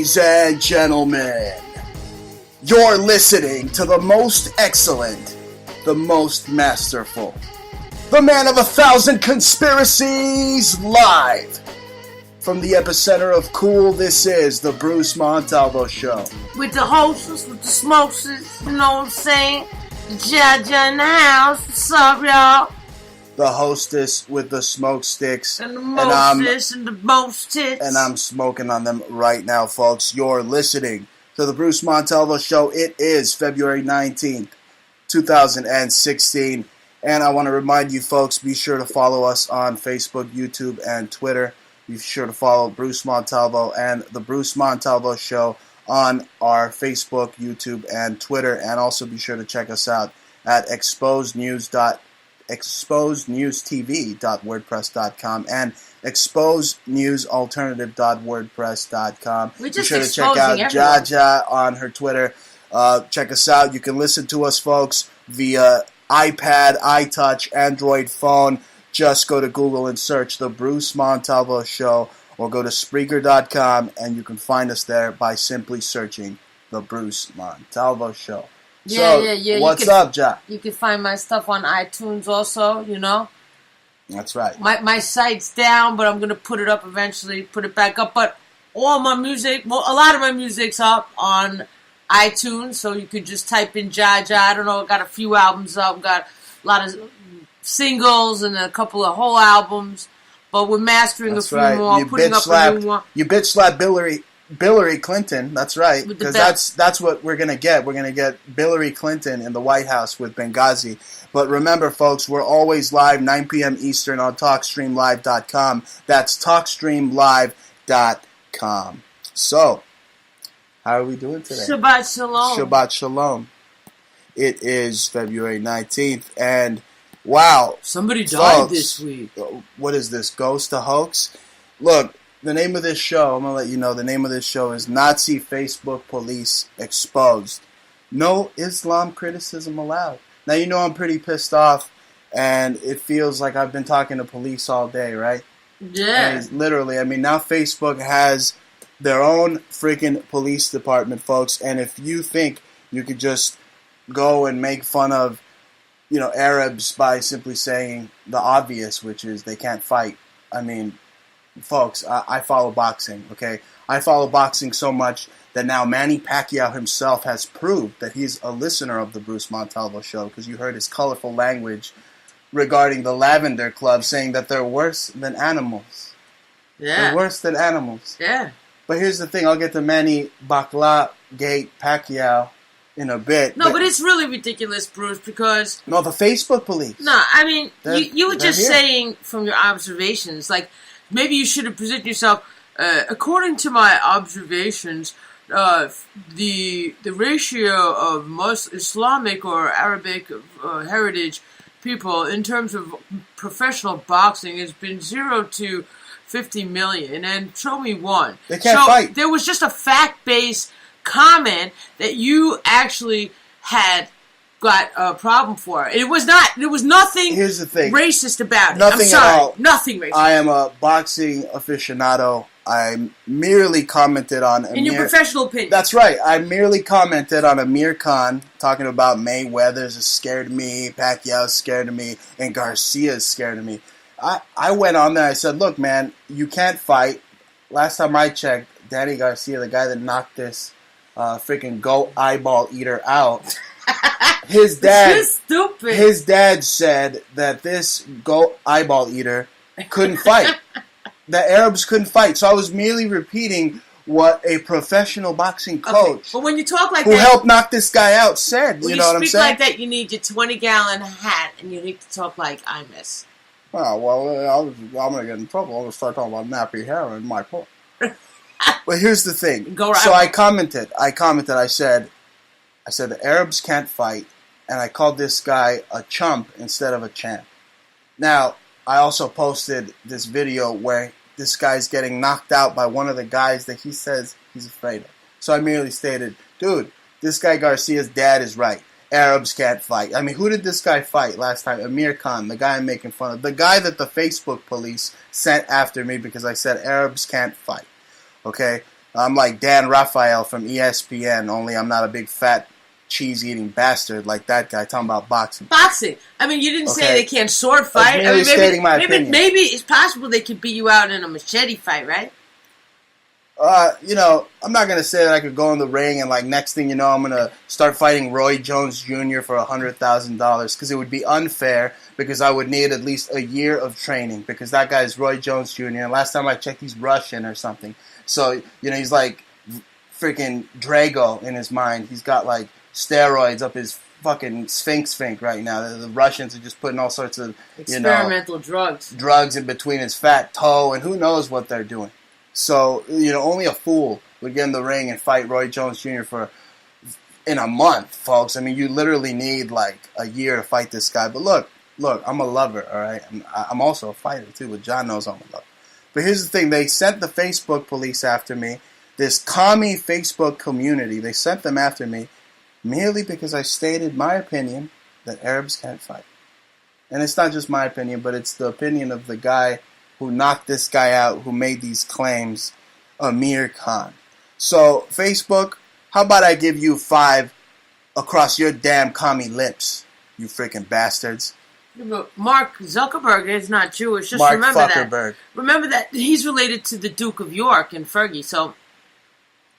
Ladies and gentlemen, you're listening to the most excellent, the most masterful, the man of 1,000 conspiracies, live from the epicenter of cool. This is the Bruce Montalvo Show. With the hostess, with the smokesters, you know what I'm saying? Jaja in the house. What's up, y'all? The hostess with the smoke sticks. And the mostest and the most tits. And I'm smoking on them right now, folks. You're listening to the Bruce Montalvo Show. It is February 19th, 2016. And I want to remind you, folks, be sure to follow us on Facebook, YouTube, and Twitter. Be sure to follow Bruce Montalvo and the Bruce Montalvo Show on our Facebook, YouTube, and Twitter. And also be sure to check us out at exposednewstv.wordpress.com and exposednewsalternative.wordpress.com. Be sure to check out Jaja on her Twitter. Check us out. You can listen to us, folks, via iPad, iTouch, Android phone. Just go to Google and search The Bruce Montalvo Show, or go to Spreaker.com, and you can find us there by simply searching The Bruce Montalvo Show. Yeah. What's up, Ja? You can find my stuff on iTunes also, you know. That's right. My site's down, but I'm going to put it up eventually, put it back up. But all my music, well, a lot of my music's up on iTunes, so you could just type in Jaja. I don't know, I got a few albums up, got a lot of singles and a couple of whole albums. But we're mastering a few more, putting up a new one. You bitch slap Hillary Clinton, that's right, because that's what we're going to get. We're going to get Hillary Clinton in the White House with Benghazi. But remember, folks, we're always live, 9 p.m. Eastern on TalkStreamLive.com. That's TalkStreamLive.com. So, how are we doing today? Shabbat Shalom. Shabbat Shalom. It is February 19th, and wow. Somebody died this week. What is this, Ghost, a hoax? Look, the name of this show, I'm going to let you know, the name of this show is Nazi Facebook Police Exposed. No Islam criticism allowed. Now, you know I'm pretty pissed off, and it feels like I've been talking to police all day, right? Yeah. And literally, I mean, now Facebook has their own freaking police department, folks, and if you think you could just go and make fun of, you know, Arabs by simply saying the obvious, which is they can't fight, I mean, folks, I follow boxing, okay? I follow boxing so much that now Manny Pacquiao himself has proved that he's a listener of the Bruce Montalvo Show, because you heard his colorful language regarding the Lavender Club saying that they're worse than animals. Yeah. They're worse than animals. Yeah. But here's the thing, I'll get to Manny Gate Pacquiao in a bit. No, but it's really ridiculous, Bruce, because... No, the Facebook police. No, I mean, you were just here. saying from your observations, like, maybe you should have presented yourself, according to my observations, the ratio of most Islamic or Arabic heritage people in terms of professional boxing has been 0 to 50 million, and show me one. They can't fight. There was just a fact-based comment that you actually had got a problem for. There was nothing. Here's the thing. Racist about it. Nothing I'm sorry. at all. Nothing racist. I am a boxing aficionado. I merely commented on in your professional opinion. That's right. I merely commented on Amir Khan talking about Mayweather's is scared of me, Pacquiao's scared of me, and Garcia's scared of me. I went on there. I said, look, man, you can't fight. Last time I checked, Danny Garcia, the guy that knocked this freaking goat eyeball eater out, his dad said that this goat eyeball eater couldn't fight. The Arabs couldn't fight. So I was merely repeating what a professional boxing coach, okay. But when you talk like who helped knock this guy out, said. When you know what I'm saying? When you speak like that, you need your 20-gallon hat, and you need to talk like I miss. Oh, well, I'm going to get in trouble. I'm going to start talking about nappy hair and my point. But here's the thing. So I commented. I said the Arabs can't fight, and I called this guy a chump instead of a champ. Now, I also posted this video where this guy's getting knocked out by one of the guys that he says he's afraid of. So I merely stated, dude, this guy Garcia's dad is right. Arabs can't fight. I mean, who did this guy fight last time? Amir Khan, the guy I'm making fun of. The guy that the Facebook police sent after me because I said Arabs can't fight. Okay? I'm like Dan Raphael from ESPN, only I'm not a big fat cheese-eating bastard like that guy talking about boxing. Boxing. I mean, you didn't say they can't sword fight. I mean, maybe it's possible they could beat you out in a machete fight, right? I'm not going to say that I could go in the ring and, like, next thing you know, I'm going to start fighting Roy Jones Jr. for $100,000 because it would be unfair because I would need at least a year of training because that guy is Roy Jones Jr. And last time I checked, he's Russian or something. So, he's like freaking Drago in his mind. He's got, like, steroids up his fucking sphinx right now. The Russians are just putting all sorts of, experimental drugs in between his fat toe, and who knows what they're doing. So, only a fool would get in the ring and fight Roy Jones Jr. in a month, folks. I mean, you literally need, like, a year to fight this guy. But look, I'm a lover, all right? I'm also a fighter, too, but John knows I'm a lover. But here's the thing. They sent the Facebook police after me, this commie Facebook community. They sent them after me merely because I stated my opinion that Arabs can't fight. And it's not just my opinion, but it's the opinion of the guy who knocked this guy out, who made these claims, Amir Khan. So, Facebook, how about I give you 5 across your damn commie lips, you freaking bastards. But Mark Zuckerberg is not Jewish. Just Mark remember Zuckerberg. that. Remember that he's related to the Duke of York and Fergie. So,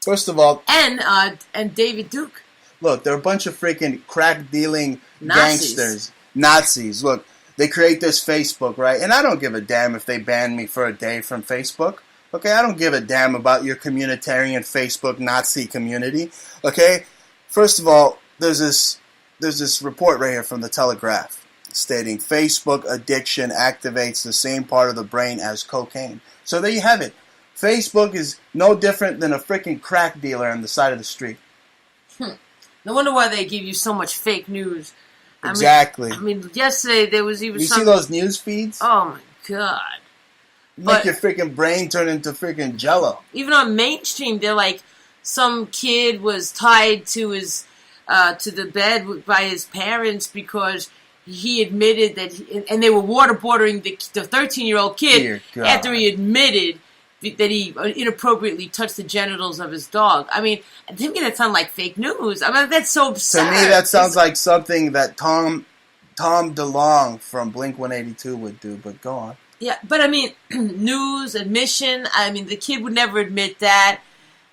first of all, and David Duke. Look, they're a bunch of freaking crack-dealing gangsters. Nazis. Look, they create this Facebook, right? And I don't give a damn if they ban me for a day from Facebook. Okay, I don't give a damn about your communitarian Facebook Nazi community. Okay? First of all, there's this report right here from the Telegraph stating Facebook addiction activates the same part of the brain as cocaine. So there you have it. Facebook is no different than a freaking crack dealer on the side of the street. No wonder why they give you so much fake news. Exactly. I mean, yesterday there was even You see those news feeds? Oh, my God. Make your freaking brain turn into freaking jello. Even on mainstream, they're like, some kid was tied to his to the bed by his parents because he admitted that, and they were waterboarding the 13-year-old kid after he admitted that he inappropriately touched the genitals of his dog. I mean, to me that sounds like fake news. I mean, that's so absurd. To me, that sounds like something that Tom DeLonge from Blink-182 would do, but go on. Yeah, but I mean, news, admission, I mean, the kid would never admit that.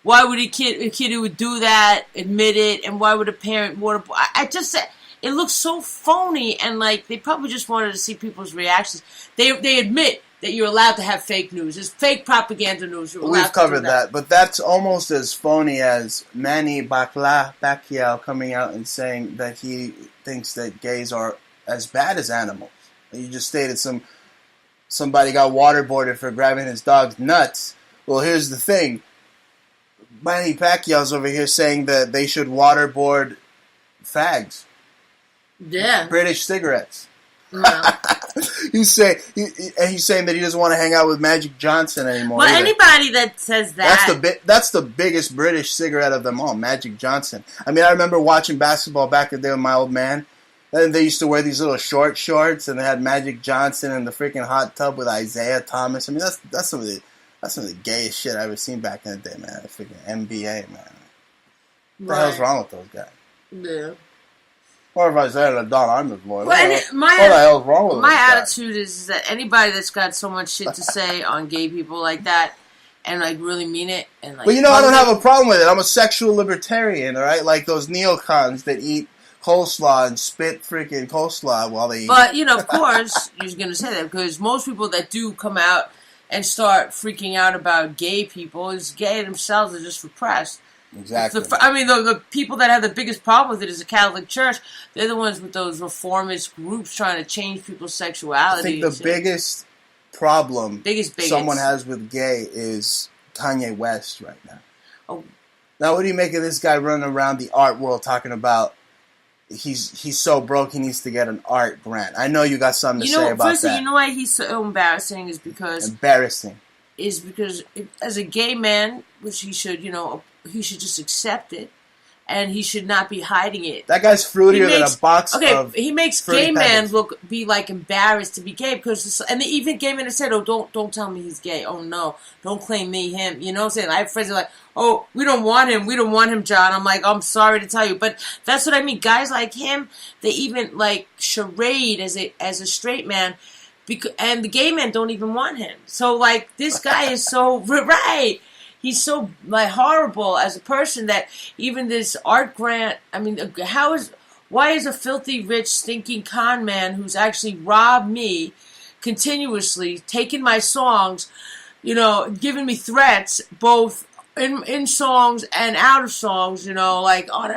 Why would a kid who would do that admit it? And why would a parent waterboard? I just said, it looks so phony, and like, they probably just wanted to see people's reactions. They admit that you're allowed to have fake news. It's fake propaganda news. We've covered that, but that's almost as phony as Manny Pacquiao coming out and saying that he thinks that gays are as bad as animals. You just stated somebody got waterboarded for grabbing his dog's nuts. Well, here's the thing. Manny Pacquiao's over here saying that they should waterboard fags. Yeah. British cigarettes. Yeah. He's saying that he doesn't want to hang out with Magic Johnson anymore. Well, anybody that says that, that's the biggest British cigarette of them all, Magic Johnson. I mean, I remember watching basketball back in the day with my old man. And they used to wear these little short shorts, and they had Magic Johnson in the freaking hot tub with Isaiah Thomas. I mean, that's some of the gayest shit I ever seen back in the day, man. The freaking NBA, man. What the hell's wrong with those guys? Yeah. Or if Isaiah had done, I'm his boy. Well, what the hell's wrong with my those attitude is that anybody that's got so much shit to say on gay people like that, and like really mean it, and like. Well, I don't have a problem with it. I'm a sexual libertarian, all right? Like those neocons that eat coleslaw and spit freaking coleslaw while they eat. But, of course, you're going to say that because most people that do come out and start freaking out about gay people is gay themselves are just repressed. Exactly. The people that have the biggest problem with it is the Catholic Church. They're the ones with those reformist groups trying to change people's sexuality. I think the biggest problem biggest someone has with gay is Kanye West right now. Oh. Now, what do you make of this guy running around the art world talking about he's so broke he needs to get an art grant? I know you got something to say about firstly, that. You know why he's so embarrassing is because as a gay man, which he should, he should just accept it and he should not be hiding it. That guy's fruitier than a box of he makes gay men be like embarrassed to be gay because even gay men have said, "Oh, don't tell me he's gay. Oh no, don't claim me him." You know what I'm saying? I have friends that are like, "Oh, we don't want him, John." I'm like, "I'm sorry to tell you," but that's what I mean. Guys like him, they even like charade as a straight man. And the gay men don't even want him. So, like, this guy is so, right. He's so, like, horrible as a person that even this art grant, I mean, why is a filthy, rich, stinking con man who's actually robbed me continuously, taking my songs, you know, giving me threats, both in songs and out of songs, you know, like on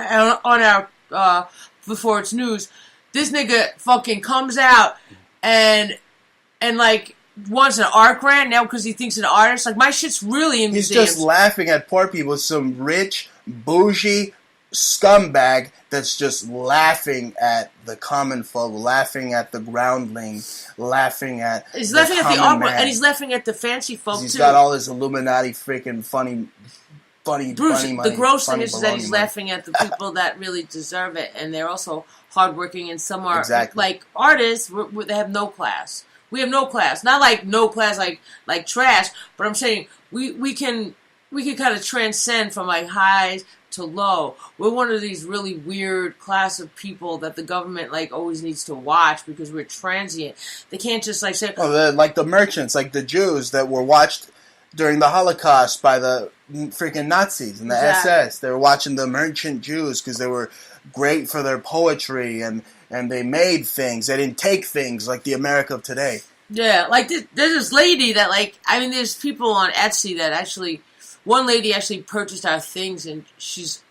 our before it's news, this nigga fucking comes out and like wants an art grant now because he thinks an artist. Like, my shit's really in museums. He's just laughing at poor people. Some rich, bougie scumbag that's just laughing at the common folk, laughing at the groundling, laughing at he's laughing at the art man. And he's laughing at the fancy folk he's too. He's got all his Illuminati freaking funny Bruce, money. The gross thing is that he's laughing at the people that really deserve it, and they're also hardworking, and some are like artists. They have no class. We have no class. Not like no class like trash, but I'm saying we can kind of transcend from like highs to low. We're one of these really weird class of people that the government like always needs to watch because we're transient. They can't just like say like the merchants, like the Jews that were watched during the Holocaust by the freaking Nazis and the SS. They were watching the merchant Jews because they were great for their poetry and they made things. They didn't take things like the America of today. Yeah, like there's this lady that like, I mean, there's people on Etsy that actually, one lady actually purchased our things and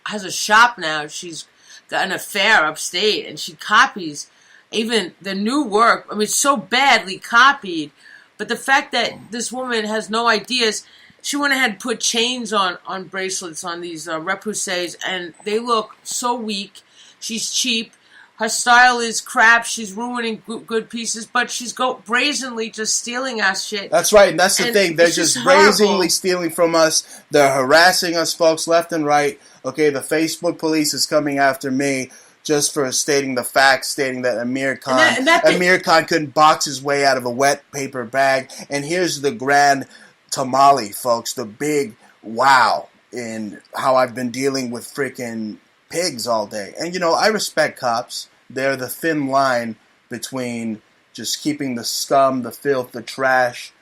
has a shop now. She's got an affair upstate and she copies even the new work. I mean, it's so badly copied, but the fact that this woman has no ideas, she went ahead and put chains on bracelets on these repousses, and they look so weak. She's cheap. Her style is crap. She's ruining good pieces, but she's brazenly just stealing our shit. That's right, and that's the thing. They're just brazenly stealing from us. They're harassing us, folks, left and right. Okay, the Facebook police is coming after me just for stating the facts, stating that Amir Khan couldn't box his way out of a wet paper bag. And here's the grand tamale, folks, the big wow in how I've been dealing with freaking pigs all day. And, you know, I respect cops. They're the thin line between just keeping the scum, the filth, the trash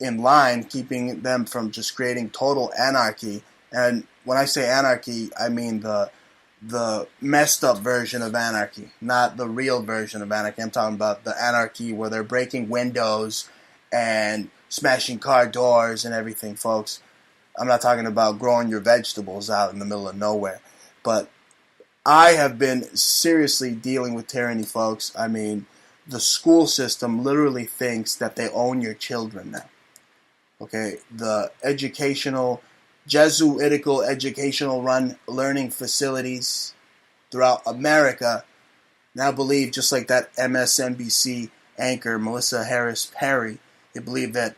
in line, keeping them from just creating total anarchy. And when I say anarchy, I mean the messed up version of anarchy, not the real version of anarchy. I'm talking about the anarchy where they're breaking windows and smashing car doors and everything, folks. I'm not talking about growing your vegetables out in the middle of nowhere. But I have been seriously dealing with tyranny, folks. I mean, the school system literally thinks that they own your children now. Okay, the Jesuitical educational run learning facilities throughout America now believe, just like that MSNBC anchor Melissa Harris Perry, they believe that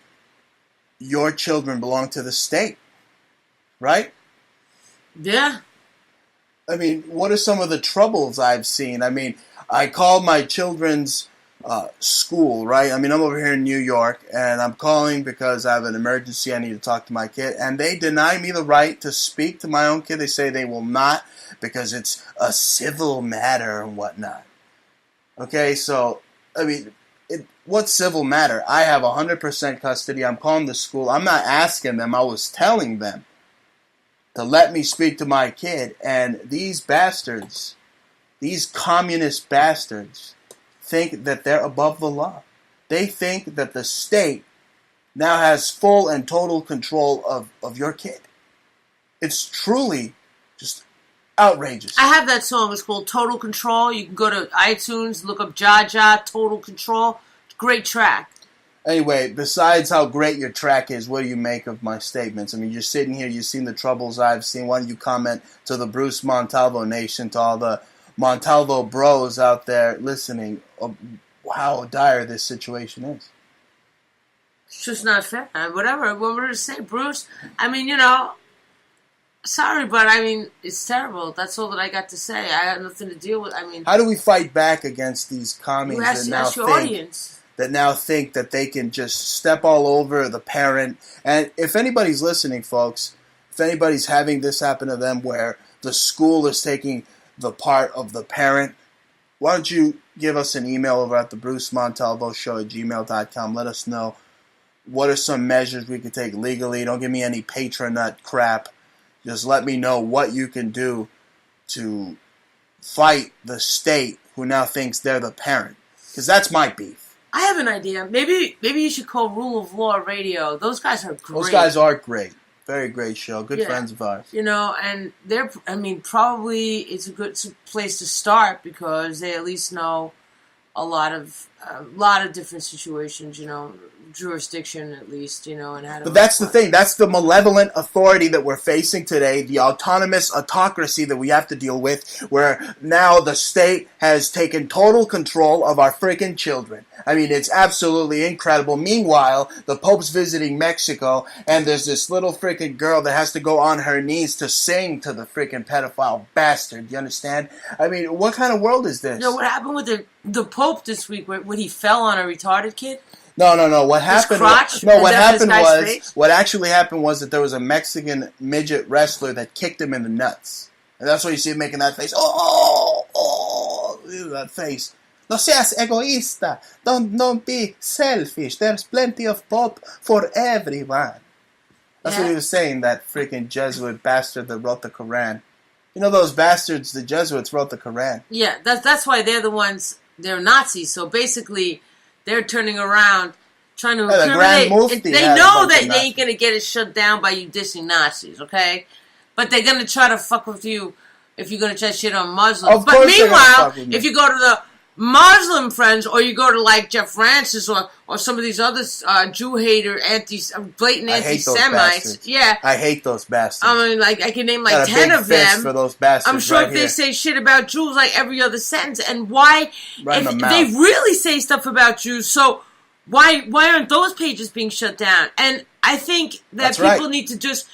your children belong to the state, right? Yeah. I mean, what are some of the troubles I've seen? I mean, I called my children's school, right? I mean, I'm over here in New York, and I'm calling because I have an emergency. I need to talk to my kid, and they deny me the right to speak to my own kid. They say they will not because it's a civil matter and whatnot. Okay, so, I mean, what civil matter? I have 100% custody. I'm calling the school. I'm not asking them. I was telling them to let me speak to my kid, and these bastards, these communist bastards, think that they're above the law. They think that the state now has full and total control of your kid. It's truly just outrageous. I have that song. It's called Total Control. You can go to iTunes, look up Jaja, Total Control. Great track. Anyway, besides how great your track is, what do you make of my statements? I mean, you're sitting here, you've seen the troubles I've seen. Why don't you comment to the Bruce Montalvo Nation, to all the Montalvo bros out there listening, of how dire this situation is? It's just not fair. Whatever. What we're going to say, Bruce, I mean, you know, Sorry, but I mean, it's terrible. That's all that I got to say. I have nothing to deal with. I mean, how do we fight back against these commies that now think that they can just step all over the parent? And if anybody's listening, folks, if anybody's having this happen to them where the school is taking the part of the parent, why don't you give us an email over at the Bruce Montalvo Show at gmail.com. Let us know what are some measures we could take legally. Don't give me any patronut crap. Just let me know what you can do to fight the state who now thinks they're the parent. Because that's my beef. I have an idea. Maybe you should call Rule of Law Radio. Those guys are great. Those guys are great. Very great show. Good friends of ours. You know, and probably it's a good place to start because they at least know a lot of different situations, you know, jurisdiction at least, you know, and how to... But that's the thing. That's the malevolent authority that we're facing today, the autonomous autocracy that we have to deal with, where now the state has taken total control of our freaking children. I mean, it's absolutely incredible. Meanwhile, the Pope's visiting Mexico, and there's this little freaking girl that has to go on her knees to sing to the freaking pedophile bastard. You understand? I mean, what kind of world is this? You know, what happened with the Pope this week when he fell on a retarded kid? No. What happened? What actually happened was that there was a Mexican midget wrestler that kicked him in the nuts, and that's why you see him making that face. Oh, that face. No seas egoísta. Don't be selfish. There's plenty of Pope for everyone. That's what he was saying. That freaking Jesuit bastard that wrote the Quran. You know those bastards, the Jesuits wrote the Quran. Yeah, that's why they're the ones. They're Nazis. So basically, they're turning around, trying to incriminate. They know that they ain't gonna get it shut down by you dissing Nazis, okay? But they're gonna try to fuck with you if you're gonna try shit on Muslims. But meanwhile, if you go to the Muslim friends, or you go to like Jeff Francis or some of these other Jew hater blatant anti-Semites. I hate those bastards. I mean, like I can name like 10 of them. For those bastards, I'm sure if they say shit about Jews like every other sentence, and why if they really say stuff about Jews, so why aren't those pages being shut down? And I think that people need to just.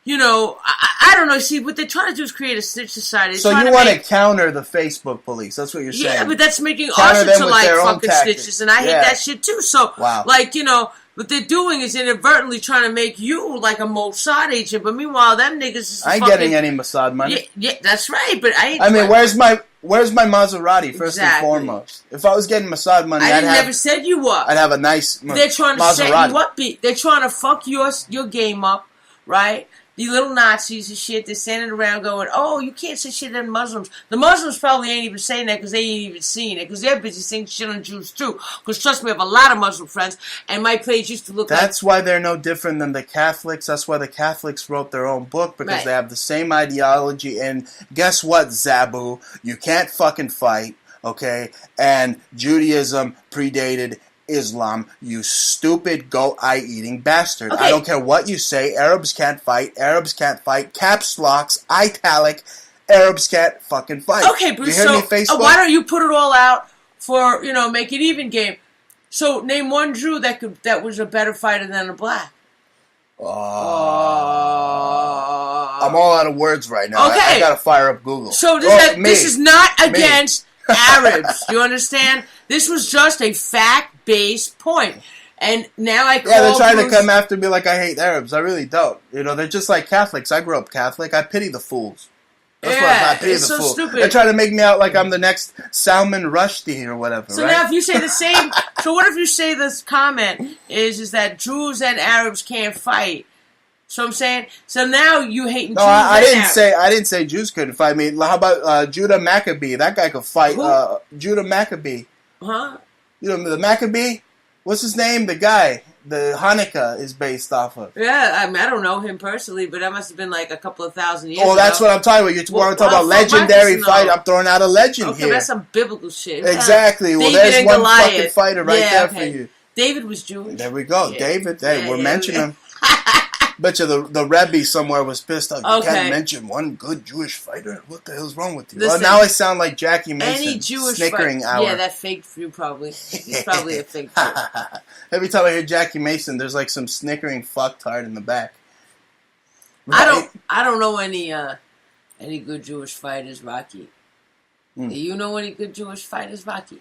You know, I don't know. See, what they're trying to do is create a snitch society. So you want to counter the Facebook police. That's what you're saying. Yeah, but that's making us into, like, fucking snitches. And I hate that shit, too. So, like, you know, what they're doing is inadvertently trying to make you, like, a Mossad agent. But meanwhile, them niggas is I ain't getting any Mossad money. Yeah, that's right. But I mean, where's my Maserati, first and foremost? If I was getting Mossad money, I never said you were. I'd have a nice Maserati. They're trying to set you up. They're trying to fuck your game up, right? The little Nazis and shit, they're standing around going, oh, you can't say shit on Muslims. The Muslims probably ain't even saying that because they ain't even seen it, because they're busy saying shit on Jews too. Because trust me, I have a lot of Muslim friends, and my page used to look That's why they're no different than the Catholics. That's why the Catholics wrote their own book, because they have the same ideology. And guess what, Zabu? You can't fucking fight, okay? And Judaism predated Islam, you stupid goat-eye-eating bastard. Okay. I don't care what you say. Arabs can't fight. Arabs can't fight. Caps locks, italic. Arabs can't fucking fight. Okay, Bruce, so why don't you put it all out for, you know, make it even game. So name one Jew that was a better fighter than a black. I'm all out of words right now. Okay. I gotta fire up Google. So this is not against Arabs. You understand? This was just a fact-based point. And now I call they're trying to come after me like I hate Arabs. I really don't. You know, they're just like Catholics. I grew up Catholic. I pity the fools. That's what I pity the fools. Stupid. They're trying to make me out like I'm the next Salman Rushdie or whatever, So now if you say the same... So what if you say this comment is that Jews and Arabs can't fight? So I'm saying, so now you hate Jews. No, I didn't say Jews couldn't fight. I mean, how about Judah Maccabee? That guy could fight. Judah Maccabee. Huh? You know the Maccabee? What's his name? The guy the Hanukkah is based off of. Yeah, I mean, I don't know him personally, but that must have been like a couple of thousand years ago. That's what I'm talking about. You want to talk about legendary fight? I'm throwing out a legend here. Okay, that's some biblical shit. Exactly. Well, there's one fucking fighter right there for you. David was Jewish. There we go. Yeah. David. Hey, we're mentioning him. Bet you the Rebbe somewhere was pissed off. You can't mention one good Jewish fighter. What the hell's wrong with you? Listen, well, now I sound like Jackie Mason. Any Jewish snickering hour. Yeah, that fake Jew probably. He's probably a fake Jew. Every time I hear Jackie Mason, there's like some snickering fucktard in the back. Right? I don't know any good Jewish fighters, Rocky. Do you know any good Jewish fighters, Rocky?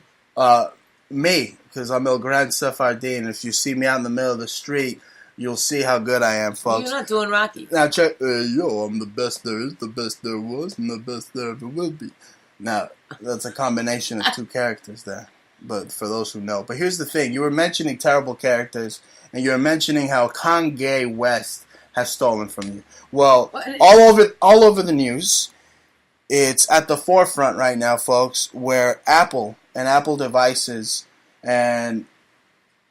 Me, because I'm El Gran Sephardim. If you see me out in the middle of the street, you'll see how good I am, folks. You're not doing Rocky. Now check, I'm the best there is, the best there was, and the best there ever will be. Now, that's a combination of two characters there, but for those who know. But here's the thing. You were mentioning terrible characters, and you were mentioning how Kanye West has stolen from you. Well, all over the news, it's at the forefront right now, folks, where Apple and Apple devices and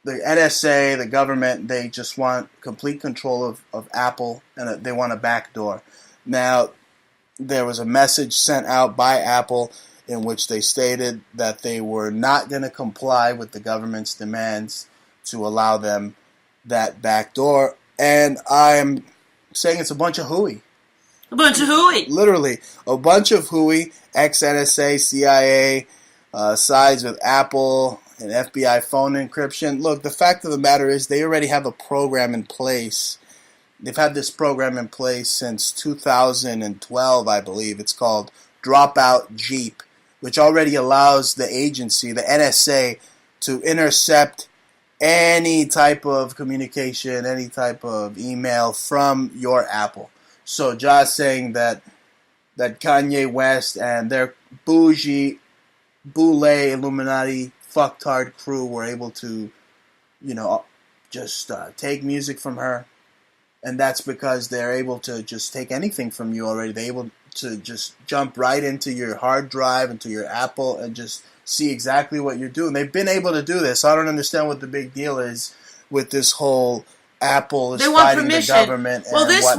the NSA, the government, they just want complete control of Apple, and they want a backdoor. Now, there was a message sent out by Apple in which they stated that they were not going to comply with the government's demands to allow them that backdoor. And I'm saying it's a bunch of hooey. A bunch of hooey. Literally, a bunch of hooey, ex-NSA, CIA, sides with Apple and FBI phone encryption. Look, the fact of the matter is they already have a program in place. They've had this program in place since 2012, I believe. It's called Dropout Jeep, which already allows the agency, the NSA, to intercept any type of communication, any type of email from your Apple. So just saying that Kanye West and their bougie, boule, Illuminati, fucktard crew were able to, just take music from her. And that's because they're able to just take anything from you already. They're able to just jump right into your hard drive, into your Apple, and just see exactly what you're doing. They've been able to do this. I don't understand what the big deal is with this whole Apple is fighting the government. Well, this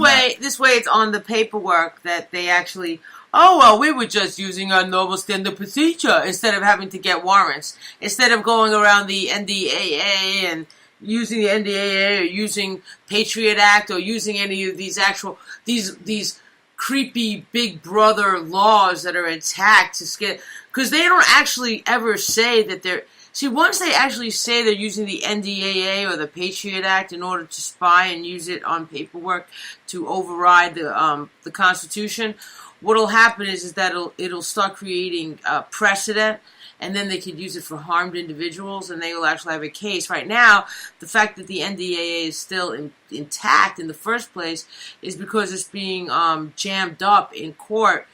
way it's on the paperwork that they actually, we were just using our normal standard procedure instead of having to get warrants. Instead of going around the NDAA and using the NDAA or using Patriot Act or using any of these these creepy Big Brother laws that are attacked to scare, because they don't actually ever say that they're. See, once they actually say they're using the NDAA or the Patriot Act in order to spy and use it on paperwork to override the Constitution, what'll happen is that it'll start creating precedent, and then they could use it for harmed individuals, and they will actually have a case. Right now, the fact that the NDAA is still intact in the first place is because it's being jammed up in court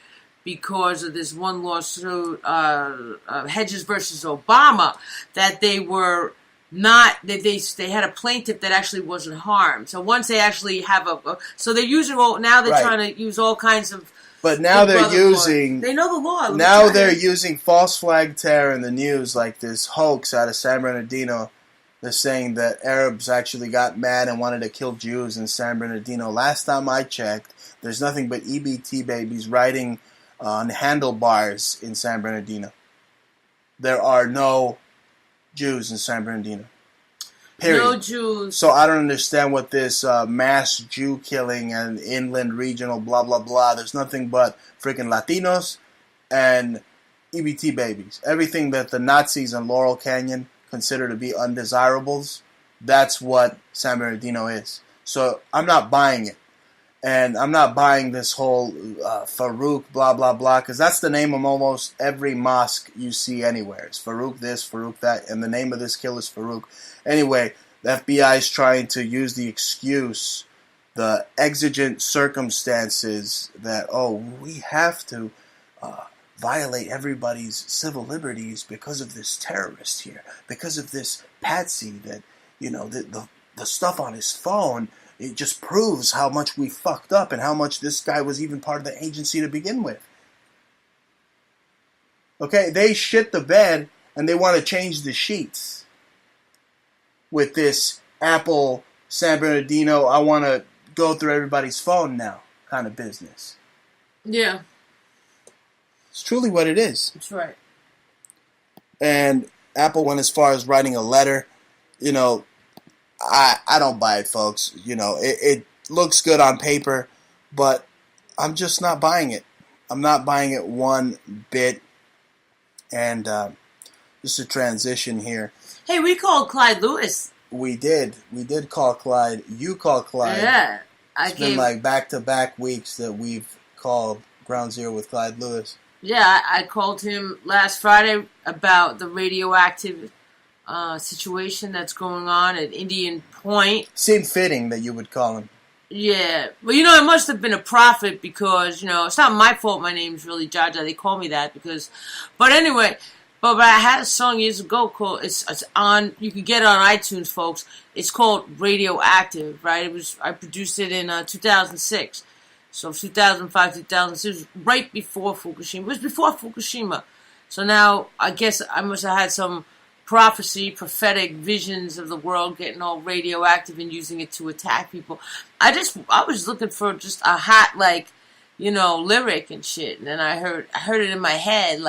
because of this one lawsuit, Hedges versus Obama, that they were not, they had a plaintiff that actually wasn't harmed. So once they actually have so they're using, now they're trying to use all kinds of. But now they're using. They know the law. Now they're using false flag terror in the news, like this hoax out of San Bernardino. They're saying that Arabs actually got mad and wanted to kill Jews in San Bernardino. Last time I checked, there's nothing but EBT babies riding on handlebars in San Bernardino. There are no Jews in San Bernardino. Period. No Jews. So I don't understand what this mass Jew killing and inland regional blah blah blah. There's nothing but freaking Latinos and EBT babies. Everything that the Nazis in Laurel Canyon consider to be undesirables, that's what San Bernardino is. So I'm not buying it. And I'm not buying this whole Farouk blah blah blah, because that's the name of almost every mosque you see anywhere. It's Farouk this, Farouk that, and the name of this kill is Farouk. Anyway, the FBI is trying to use the excuse, the exigent circumstances that, we have to violate everybody's civil liberties because of this terrorist here, because of this patsy that, the stuff on his phone. It just proves how much we fucked up and how much this guy was even part of the agency to begin with. Okay, they shit the bed and they want to change the sheets with this Apple San Bernardino, I want to go through everybody's phone now kind of business. Yeah. It's truly what it is. That's right. And Apple went as far as writing a letter, I don't buy it, folks. It looks good on paper, but I'm just not buying it. I'm not buying it one bit. And just a transition here. Hey, we called Clyde Lewis. We did. We did call Clyde. You called Clyde. Yeah. It's been like back-to-back weeks that we've called Ground Zero with Clyde Lewis. Yeah, I called him last Friday about the radioactive situation that's going on at Indian Point. Seemed fitting that you would call him. Yeah. Well, it must have been a prophet because, it's not my fault my name's really Jaja. They call me that because... But anyway, but I had a song years ago called... It's on... You can get it on iTunes, folks. It's called Radioactive, right? I produced it in 2006. So 2005, 2006, right before Fukushima. It was before Fukushima. So now, I guess I must have had some prophetic visions of the world getting all radioactive and using it to attack people. I was looking for just a hot, lyric and shit. And then I heard it in my head,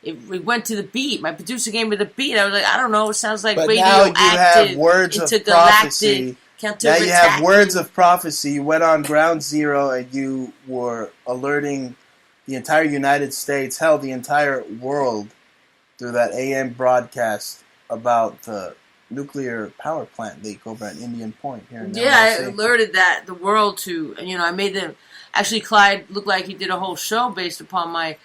it went to the beat. My producer gave me the beat. I was like, I don't know, it sounds like but radioactive. Now you have words of prophecy. Now you have words of prophecy. You went on Ground Zero and you were alerting the entire United States, hell, the entire world, through that AM broadcast about the nuclear power plant leak over at Indian Point here in I alerted the world to, I made them, actually Clyde looked like he did a whole show based upon my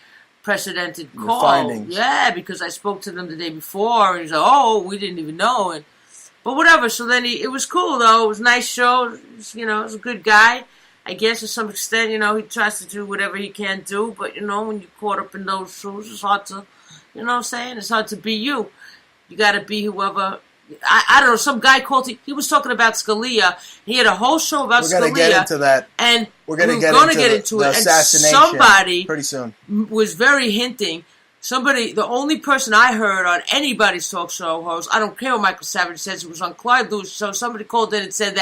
precedented call. Findings. Yeah, because I spoke to them the day before, and he's like, oh, we didn't even know, but whatever, so then it was cool, though. It was a nice show. It was a good guy. I guess to some extent, he tries to do whatever he can do. But, when you're caught up in those shoes, it's hard to, what I'm saying? It's hard to be you. You got to be whoever. I don't know, some guy called, he was talking about Scalia. He had a whole show about Scalia. We're going to get into that. And we're going to get into the assassination and somebody pretty soon was very hinting. The only person I heard on anybody's talk show host, I don't care what Michael Savage says, it was on Clyde Lewis' show. Somebody called in and said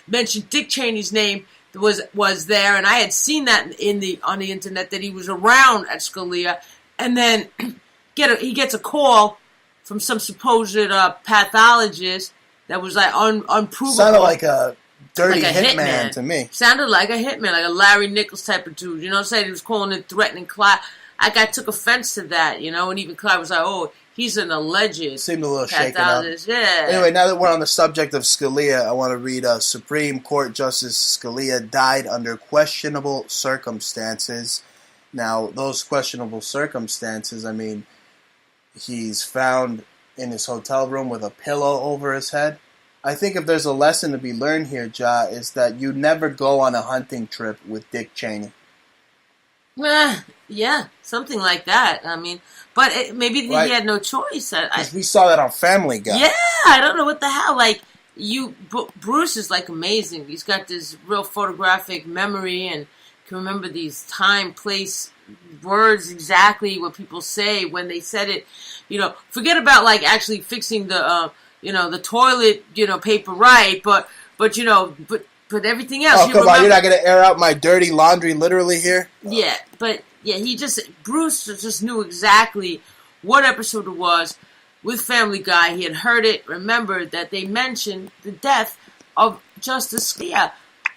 mentioned Dick Cheney's name was there, and I had seen that on the internet that he was around at Scalia, and then he gets a call from some supposed pathologist that was unprovable. Sounded like a dirty hitman to me. Sounded like a hitman, like a Larry Nichols type of dude. You know what I'm saying? He was calling it threatening Clyde. I took offense to that, and even Clyde was like, oh, he's an alleged. Seemed a little shaken up. Yeah. Anyway, now that we're on the subject of Scalia, I want to read Supreme Court Justice Scalia died under questionable circumstances. Now, those questionable circumstances, he's found in his hotel room with a pillow over his head. I think if there's a lesson to be learned here, Ja, is that you never go on a hunting trip with Dick Cheney. Yeah, something like that. But maybe he had no choice. Because we saw that on Family Guy. Yeah, I don't know what the hell. Bruce is amazing. He's got this real photographic memory and can remember these time, place, words exactly what people say when they said it. Forget about actually fixing the the toilet paper right, but everything else. Oh, come on, you're not going to air out my dirty laundry literally here? Yeah, but Bruce just knew exactly what episode it was with Family Guy. He had heard it, remembered that they mentioned the death of Justice Scalia,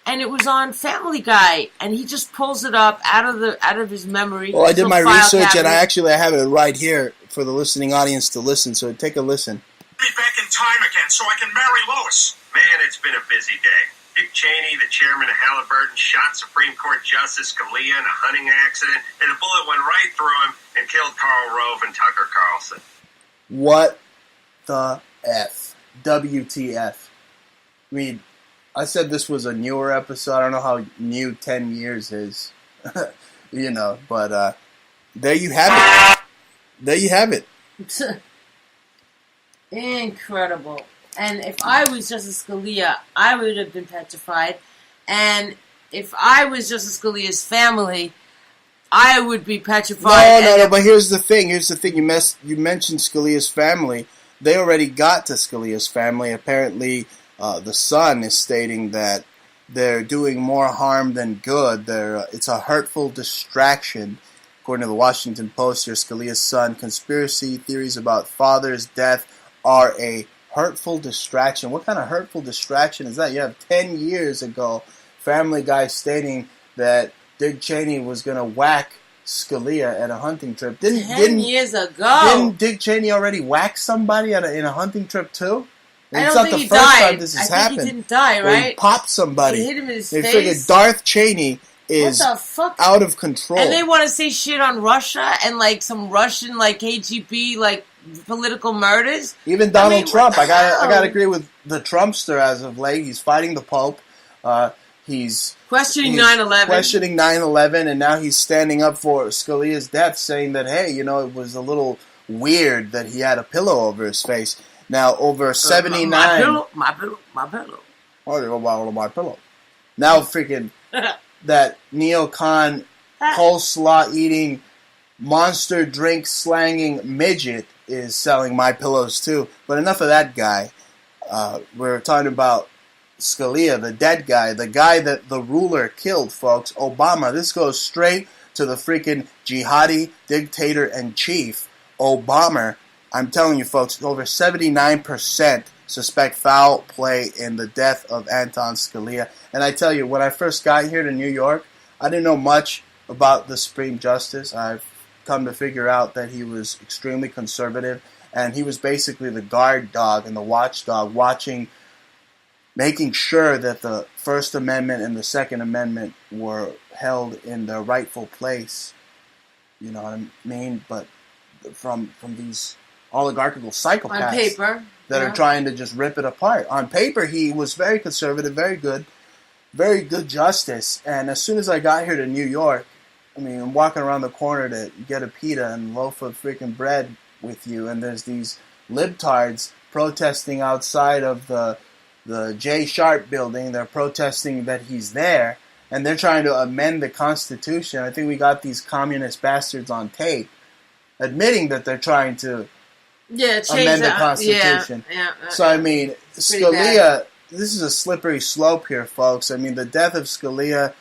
and it was on Family Guy, and he just pulls it up out of his memory. Well, I did my research, and I have it right here for the listening audience to listen, so take a listen. Be back in time again so I can marry Lois. Man, it's been a busy day. Dick Cheney, the chairman of Halliburton, shot Supreme Court Justice Scalia in a hunting accident, and a bullet went right through him and killed Karl Rove and Tucker Carlson. What the F? WTF? I said this was a newer episode. I don't know how new 10 years is, but there you have it. There you have it. Incredible. And if I was Justice Scalia, I would have been petrified. And if I was Justice Scalia's family, I would be petrified. No, but here's the thing. You mentioned Scalia's family. They already got to Scalia's family. Apparently, the Sun is stating that they're doing more harm than good. It's a hurtful distraction. According to the Washington Post, Scalia's son, conspiracy theories about father's death are a hurtful distraction. What kind of hurtful distraction is that? You have 10 years ago, Family Guy stating that Dick Cheney was going to whack Scalia at a hunting trip. 10 years ago? Didn't Dick Cheney already whack somebody in a hunting trip too? It's not the first time this has happened. He didn't die, right? He popped somebody. He hit him in his face. They figured Darth Cheney is out of control. And they want to say shit on Russia and like some Russian like KGB like political murders. Even Donald Trump. I gotta agree with the Trumpster as of late. He's fighting the Pope. He's questioning 9/11. Questioning 9/11, and now he's standing up for Scalia's death, saying that, hey, you know, it was a little weird that he had a pillow over his face. Now, over 79... My pillow. Oh, you go bottle of my pillow. Now, freaking that neocon, coleslaw-eating, monster drink-slanging midget is selling my pillows, too. But enough of that guy. We're talking about Scalia, the dead guy, the guy that the ruler killed, folks. Obama. This goes straight to the freaking jihadi dictator and chief, Obama. I'm telling you, folks, over 79% suspect foul play in the death of Anton Scalia. And I tell you, when I first got here to New York, I didn't know much about the Supreme Justice. I've come to figure out that he was extremely conservative, and he was basically the guard dog and the watchdog, making sure that the First Amendment and the Second Amendment were held in their rightful place. You know what I mean? But from these oligarchical psychopaths on paper, that are trying to just rip it apart. On paper, he was very conservative, very good justice. And as soon as I got here to New York, I mean, I'm walking around the corner to get a pita and loaf of freaking bread with you, and there's these libtards protesting outside of the J Sharp building. They're protesting that he's there, and they're trying to amend the Constitution. I think we got these communist bastards on tape admitting that they're trying to amend the Constitution. So, I mean, Scalia, this is a slippery slope here, folks. I mean, the death of Scalia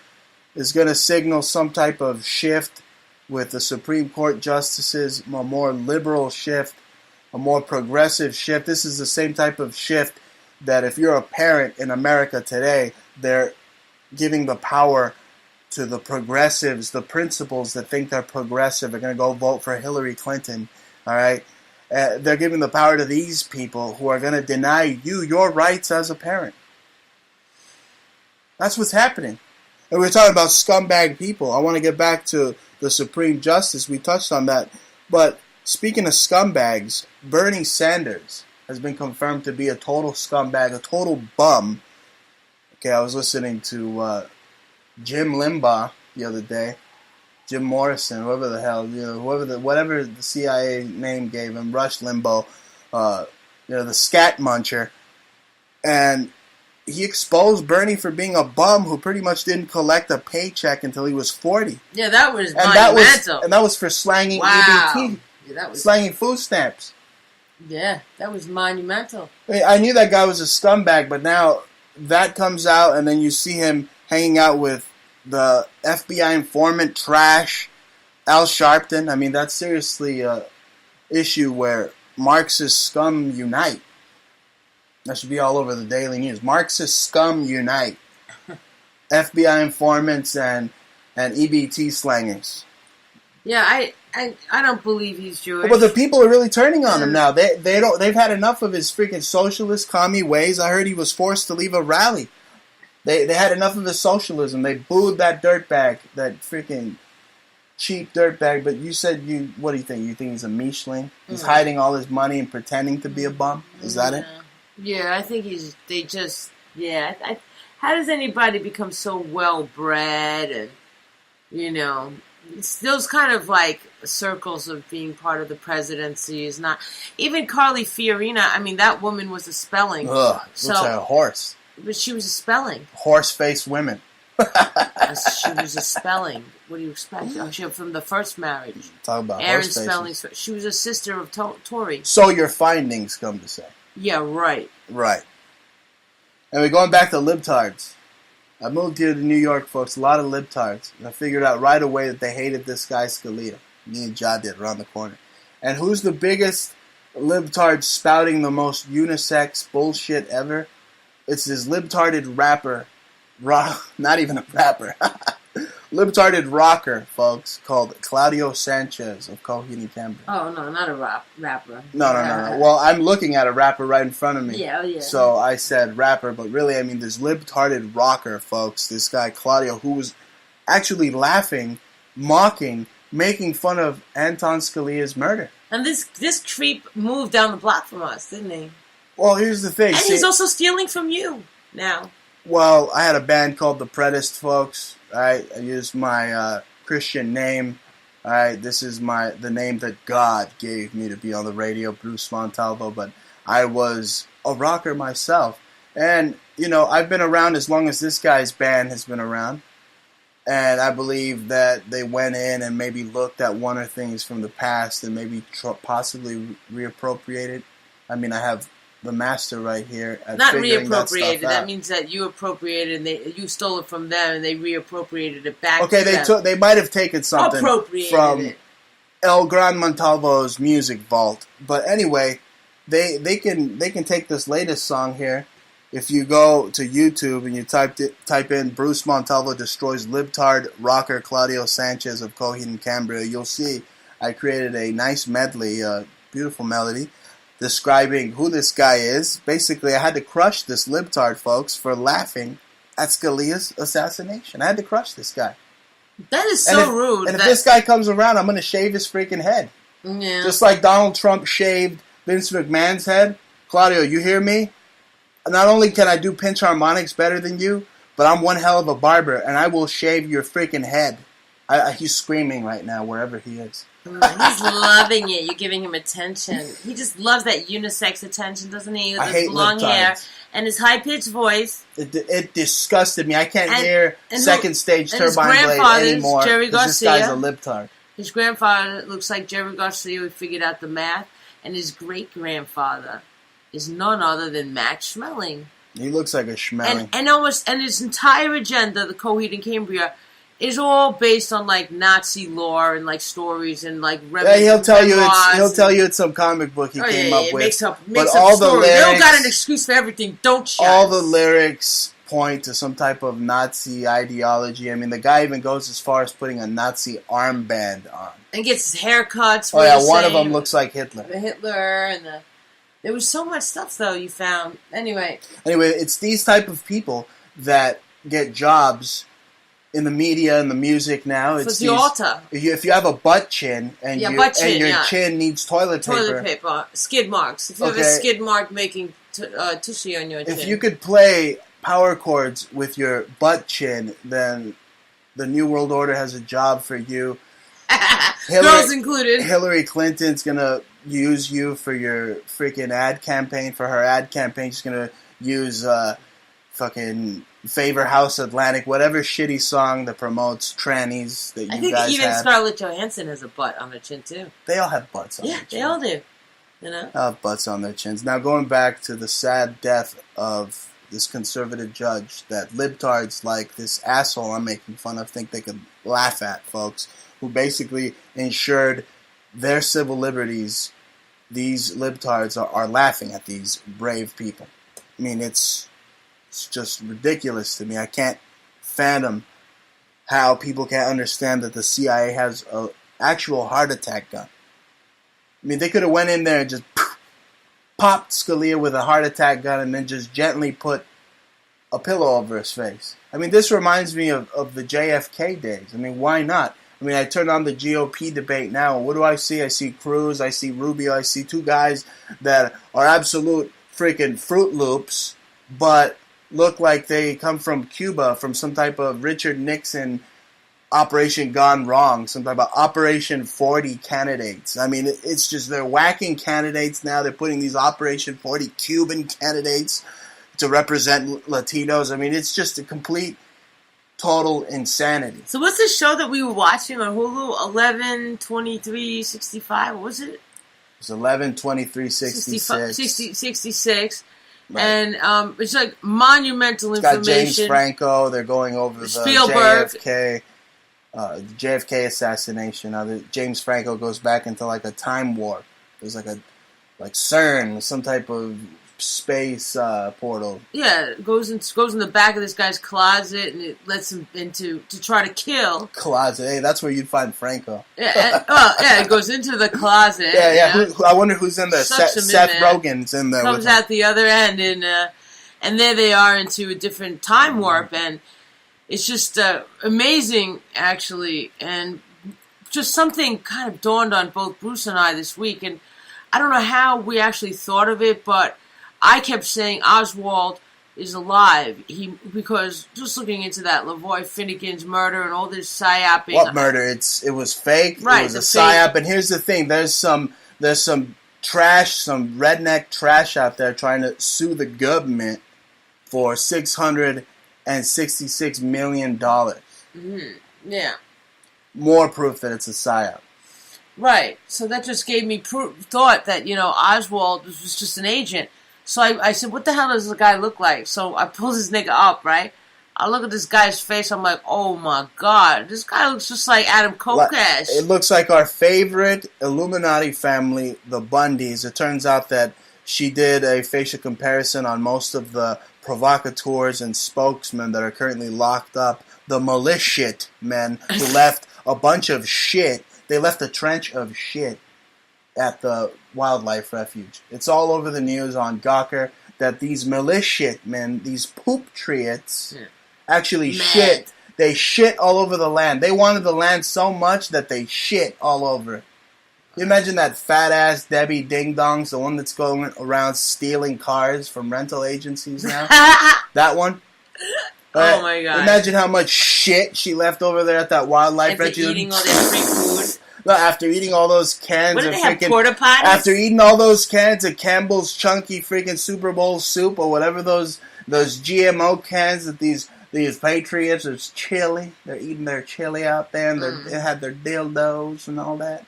is going to signal some type of shift with the Supreme Court justices, a more liberal shift, a more progressive shift. This is the same type of shift that if you're a parent in America today, they're giving the power to the progressives, the principals that think they're progressive are going to go vote for Hillary Clinton, all right? They're giving the power to these people who are going to deny you your rights as a parent. That's what's happening. And we're talking about scumbag people. I want to get back to the Supreme Justice. We touched on that. But speaking of scumbags, Bernie Sanders has been confirmed to be a total scumbag, a total bum. Okay, I was listening to Jim Limbaugh the other day. Jim Morrison, whoever the hell, you know, whatever the CIA name gave him, Rush Limbaugh, the scat muncher, and he exposed Bernie for being a bum who pretty much didn't collect a paycheck until he was 40. Yeah, that was monumental. And that was for slanging EBT, slanging food stamps. Yeah, that was monumental. I knew that guy was a scumbag, but now that comes out, and then you see him hanging out with the FBI informant trash, Al Sharpton. I mean, that's seriously an issue where Marxist scum unite. That should be all over the Daily News. Marxist scum unite. FBI informants and EBT slangers. Yeah, I don't believe he's Jewish. But the people are really turning on him now. They've had enough of his freaking socialist commie ways. I heard he was forced to leave a rally. They had enough of his socialism. They booed that dirtbag, that freaking cheap dirtbag. But you said what do you think? You think he's a Mischling? He's hiding all his money and pretending to be a bum? Is that it? Yeah, I think how does anybody become so well-bred and, you know, it's those kind of like circles of being part of the presidency is not, even Carly Fiorina, I mean, that woman was a spelling. Ugh, looks like a horse. But she was a spelling. Horse-faced women. She was a spelling. What do you expect? She from the first marriage. Talk about Aaron horse Spelling's. She was a sister of Tory. So your findings come to say. Yeah, right. Right. And we're going back to libtards. I moved here to New York, folks. A lot of libtards. And I figured out right away that they hated this guy Scalia. Me and Ja did around the corner. And who's the biggest libtard spouting the most unisex bullshit ever? It's this libtarded rapper. Not even a rapper. libtarded rocker, folks, called Claudio Sanchez of Coheed and Cambria. Oh, no, not a rapper. No. Well, I'm looking at a rapper right in front of me. Yeah. So I said rapper, but really I mean this libtarded rocker, folks. This guy, Claudio, who was actually laughing, mocking, making fun of Anton Scalia's murder. And this creep moved down the block from us, didn't he? Well, here's the thing. And he's also stealing from you now. Well, I had a band called The Predest, folks. Right? I used my Christian name. All right, this is the name that God gave me to be on the radio, Bruce Montalvo. But I was a rocker myself, and I've been around as long as this guy's band has been around. And I believe that they went in and maybe looked at one or things from the past and maybe possibly reappropriated. I mean, I have the master right here. Not reappropriated. That means that you appropriated and you stole it from them and they reappropriated it back. Okay, to them. They might have taken something from El Gran Montalvo's music vault. But anyway, they can take this latest song here. If you go to YouTube and you type in Bruce Montalvo destroys libtard rocker Claudio Sanchez of Coheed and Cambria, you'll see I created a nice medley, beautiful melody, describing who this guy is. Basically, I had to crush this libtard, folks, for laughing at Scalia's assassination. I had to crush this guy. That is so rude. And if this guy comes around, I'm going to shave his freaking head. Yeah. Just like Donald Trump shaved Vince McMahon's head. Claudio, you hear me? Not only can I do pinch harmonics better than you, but I'm one hell of a barber, and I will shave your freaking head. He's screaming right now, wherever he is. He's loving it. You're giving him attention. He just loves that unisex attention, doesn't he? With his long hair and his high-pitched voice. It disgusted me. I can't hear Second Stage Turbine Blade anymore. Jerry Garcia. This guy's a libtard. His grandfather looks like Jerry Garcia. We figured out the math. And his great-grandfather is none other than Max Schmeling. He looks like a Schmeling. And his entire agenda, the Coheed and Cambria, is all based on like Nazi lore and like stories and like he'll tell you it's some comic book he came up with. Makes up all the lyrics, they don't got an excuse for everything, don't you? All the lyrics point to some type of Nazi ideology. I mean, the guy even goes as far as putting a Nazi armband on. And gets his haircuts. Oh yeah, one of them looks like Hitler. The Hitler and the... There was so much stuff, though, you found. Anyway, it's these type of people that get jobs in the media and the music now. It's the altar. If you have a butt chin and your chin needs toilet paper. Skid marks. If you have a skid mark making tushy on your chin. If you could play power chords with your butt chin, then the New World Order has a job for you. Girls included. Hillary Clinton's going to use you for your freaking ad campaign. For her ad campaign, she's going to use fucking Favor House Atlantic, whatever shitty song that promotes trannies that you guys have. I think even Scarlett Johansson has a butt on her chin, too. They all have butts on their chin. Yeah, they all do. You know? They all have butts on their chins. Now, going back to the sad death of this conservative judge that libtards like this asshole I'm making fun of think they could laugh at, folks, who basically ensured their civil liberties. These libtards are laughing at these brave people. I mean, it's just ridiculous to me. I can't fathom how people can't understand that the CIA has an actual heart attack gun. I mean, they could have went in there and just popped Scalia with a heart attack gun and then just gently put a pillow over his face. I mean, this reminds me of the JFK days. I mean, why not? I mean, I turn on the GOP debate now. What do I see? I see Cruz, I see Rubio, I see two guys that are absolute freaking Fruit Loops, but look like they come from Cuba, from some type of Richard Nixon Operation Gone Wrong, some type of Operation 40 candidates. I mean, it's just they're whacking candidates now. They're putting these Operation 40 Cuban candidates to represent Latinos. I mean, it's just a complete, total insanity. So what's the show that we were watching on Hulu? 11/23/65. What was it? It's 11/23/66. 66. Right. And it's like monumental information. It's got James Franco. They're going over the Spielberg. JFK assassination. James Franco goes back into like a time warp. There's like CERN, some type of space portal. Yeah, it goes in the back of this guy's closet, and it lets him into to try to kill. Closet, hey, that's where you'd find Franco. Yeah, it goes into the closet. Yeah. You know? I wonder who's in there. Seth Rogen's in there. Comes out the other end, and there they are into a different time warp, and it's just amazing, actually, and just something kind of dawned on both Bruce and I this week, and I don't know how we actually thought of it, but I kept saying Oswald is alive. Because just looking into that Lavoy Finnegan's murder and all this psyoping. What murder? It was fake. Right, it was a psyop. And here's the thing: there's some trash, some redneck trash out there trying to sue the government for $666 million. Mm-hmm. Yeah. More proof that it's a psyop. Right. So that just gave me thought that, Oswald was just an agent. So I said, what the hell does the guy look like? So I pulled this nigga up, right? I look at this guy's face. I'm like, oh my God. This guy looks just like Adam Kokesh. It looks like our favorite Illuminati family, the Bundys. It turns out that she did a facial comparison on most of the provocateurs and spokesmen that are currently locked up. The militia men who left a bunch of shit. They left a trench of shit at the wildlife refuge. It's all over the news on Gawker that these militia men, these poop triots, actually shit. They shit all over the land. They wanted the land so much that they shit all over it. You imagine that fat-ass Debbie Ding Dongs, the one that's going around stealing cars from rental agencies now? That one? Oh my God. Imagine how much shit she left over there at that wildlife refuge. After eating all that free food. No, after eating all those cans of freaking... porta potties? After eating all those cans of Campbell's Chunky freaking Super Bowl soup or whatever those GMO cans that these patriots, it's chili. They're eating their chili out there and they had their dildos and all that.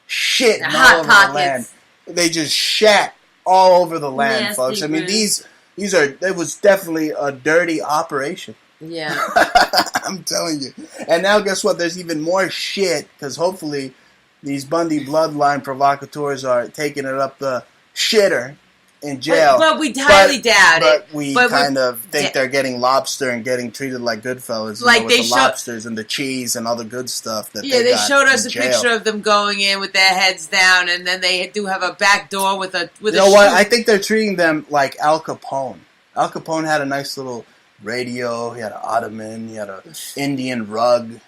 Shit all over the land. They just shat all over the land, nasty, folks. I mean, it was definitely a dirty operation. Yeah. I'm telling you. And now guess what? There's even more shit because hopefully these Bundy bloodline provocateurs are taking it up the shitter in jail. But we highly doubt it. But we kind of think they're getting lobster and getting treated like Goodfellas. Like with the lobsters and the cheese and all the good stuff that they showed us a picture of them going in with their heads down, and then they do have a back door with a You know what? I think they're treating them like Al Capone. Al Capone had a nice little radio, he had an ottoman, he had an Indian rug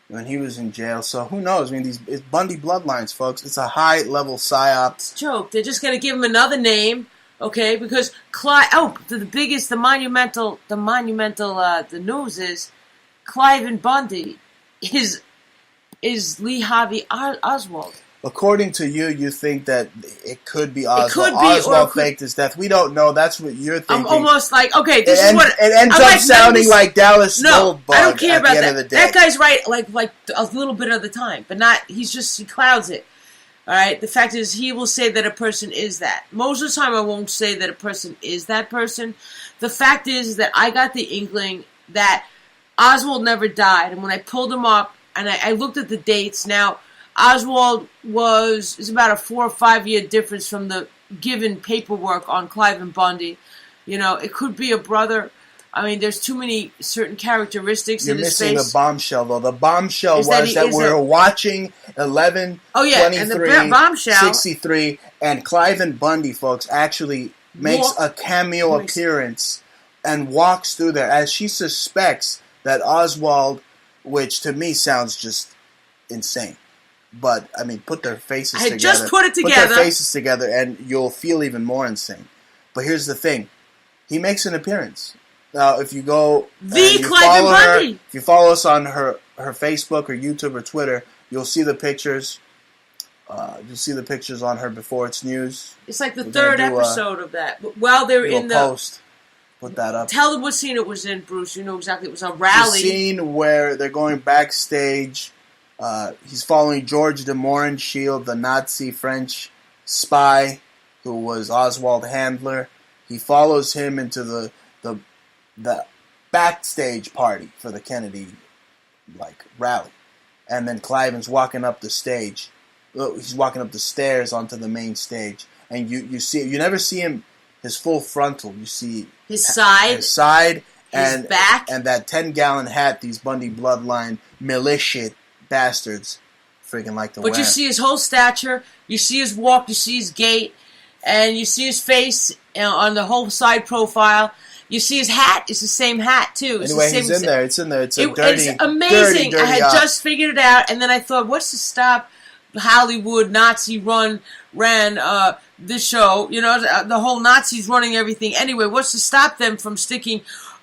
when he was in jail. So who knows? I mean, it's Bundy bloodlines, folks. It's a high-level psyop. It's a joke. They're just going to give him another name, okay? Because the news is Clive and Bundy is Lee Harvey Oswald. According to you, you think that it could be Oswald. It could be, Oswald faked his death. We don't know. That's what you're thinking. I'm almost like, okay, it ends up sounding like Dallas Goldbug. I don't care about that. That guy's right, like a little bit of the time, but not. He clouds it. All right. The fact is, he will say that a person is that. Most of the time, I won't say that a person is that person. The fact is that I got the inkling that Oswald never died, and when I pulled him up and I looked at the dates now. Oswald is about a 4 or 5 year difference from the given paperwork on Clive and Bundy. It could be a brother. I mean, there's too many certain characteristics in his face. You're missing the bombshell, though. The bombshell was that we were watching 11/23/63, and Clive and Bundy, folks, actually makes a cameo appearance and walks through there as she suspects that Oswald, which to me sounds just insane. But, I mean, put their faces together. Just put it together. Put their faces together and you'll feel even more insane. But here's the thing. He makes an appearance. Now, if you go... if you follow us on her Facebook or YouTube or Twitter, you'll see the pictures. You'll see the pictures on her before it's news. It's like the third episode of that. While they're in the... post. Put that up. Tell them what scene it was in, Bruce. You know exactly. It was a rally. The scene where they're going backstage... he's following George de Mohrenschildt, the Nazi French spy who was Oswald Handler. He follows him into the backstage party for the Kennedy rally, and then Cliven's walking up the stage. He's walking up the stairs onto the main stage, and you never see him his full frontal. You see his side, and back, and that 10-gallon hat. These Bundy bloodline militia bastards freaking like to wear. But you see his whole stature, you see his walk, you see his gait, and you see his face on the whole side profile. You see his hat. It's the same hat, too. It's anyway, the same, he's in there. It's in there. It's a dirty, it's amazing. Dirty I had just figured it out, and then I thought, what's to stop Hollywood Nazi ran this show? You know, the whole Nazis running everything. Anyway, what's to stop them from sticking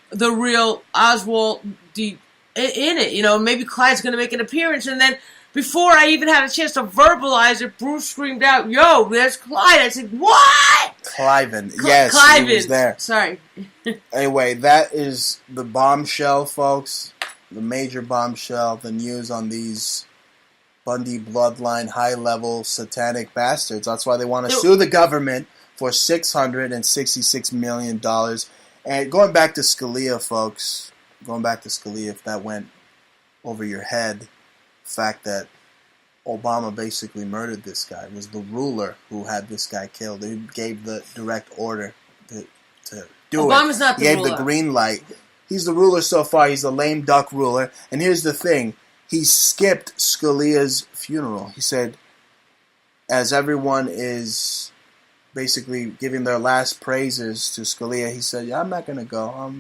the real Oswald in it? You know, maybe Clyde's going to make an appearance, and then before I even had a chance to verbalize it, Bruce screamed out, "Yo, there's Clyde!" I said, "What?" Cliven. Yes, Cliven. He was there. Sorry. Anyway, that is the bombshell, folks. The major bombshell, the news on these Bundy bloodline, high-level satanic bastards. That's why they want to sue the government for $666 million. And going back to Scalia, folks, if that went over your head, the fact that Obama basically murdered this guy, was the ruler who had this guy killed. He gave the direct order to do Obama's it. Not the he gave ruler. the green light. He's the ruler so far. He's the lame duck ruler. And here's the thing. He skipped Scalia's funeral. He said, as everyone is basically giving their last praises to Scalia, he said, yeah, I'm not going to go.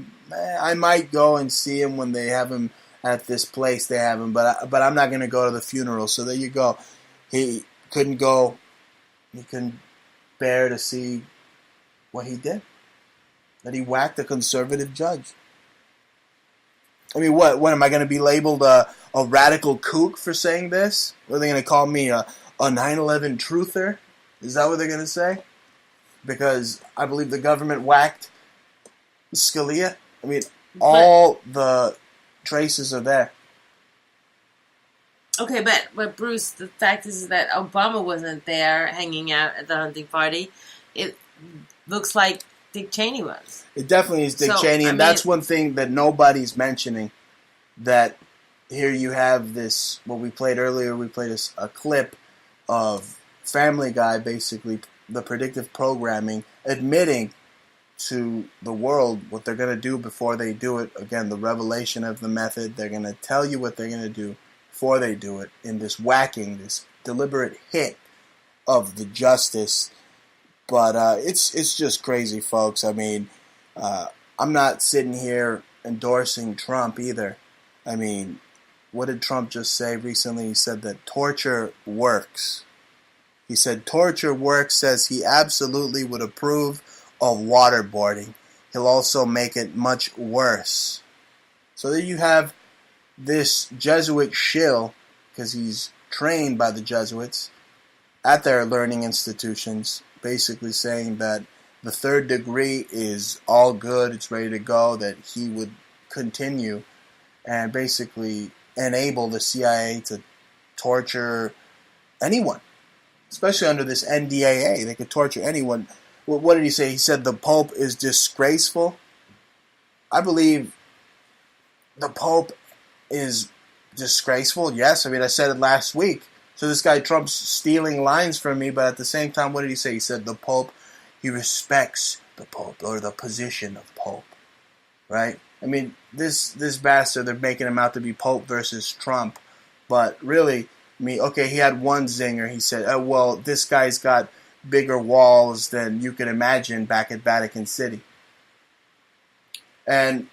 I might go and see him when they have him at this place they have him, but I'm not going to go to the funeral. So there you go. He couldn't go. He couldn't bear to see what he did. That he whacked a conservative judge. I mean, what am I going to be labeled a radical kook for saying this? What are they going to call me, a 9/11 truther? Is that what they're going to say? Because I believe the government whacked Scalia. I mean, all the traces are there. Okay, but Bruce, the fact is that Obama wasn't there hanging out at the hunting party. It looks like Dick Cheney was. It definitely is Dick Cheney, and that's one thing that nobody's mentioning. That here you have this, what we played earlier, we played a clip of Family Guy, basically, the predictive programming, admitting to the world what they're going to do before they do it. Again, the revelation of the method. They're going to tell you what they're going to do before they do it in this whacking, this deliberate hit of the justice. But it's just crazy, folks. I mean, I'm not sitting here endorsing Trump either. I mean, what did Trump just say recently? He said that torture works. He said torture works, says he absolutely would approve of waterboarding. He'll also make it much worse. So there you have this Jesuit shill, because he's trained by the Jesuits at their learning institutions, basically saying that the third degree is all good, it's ready to go, that he would continue and basically enable the CIA to torture anyone, especially under this NDAA. They could torture anyone. What did he say? He said the Pope is disgraceful. I believe the Pope is disgraceful, yes. I mean, I said it last week. So this guy Trump's stealing lines from me, but at the same time, what did he say? He said the Pope, he respects the Pope, or the position of Pope, right? I mean, this bastard, they're making him out to be Pope versus Trump, but really, I mean, okay, he had one zinger. He said, oh, well, this guy's got bigger walls than you could imagine back at Vatican City. And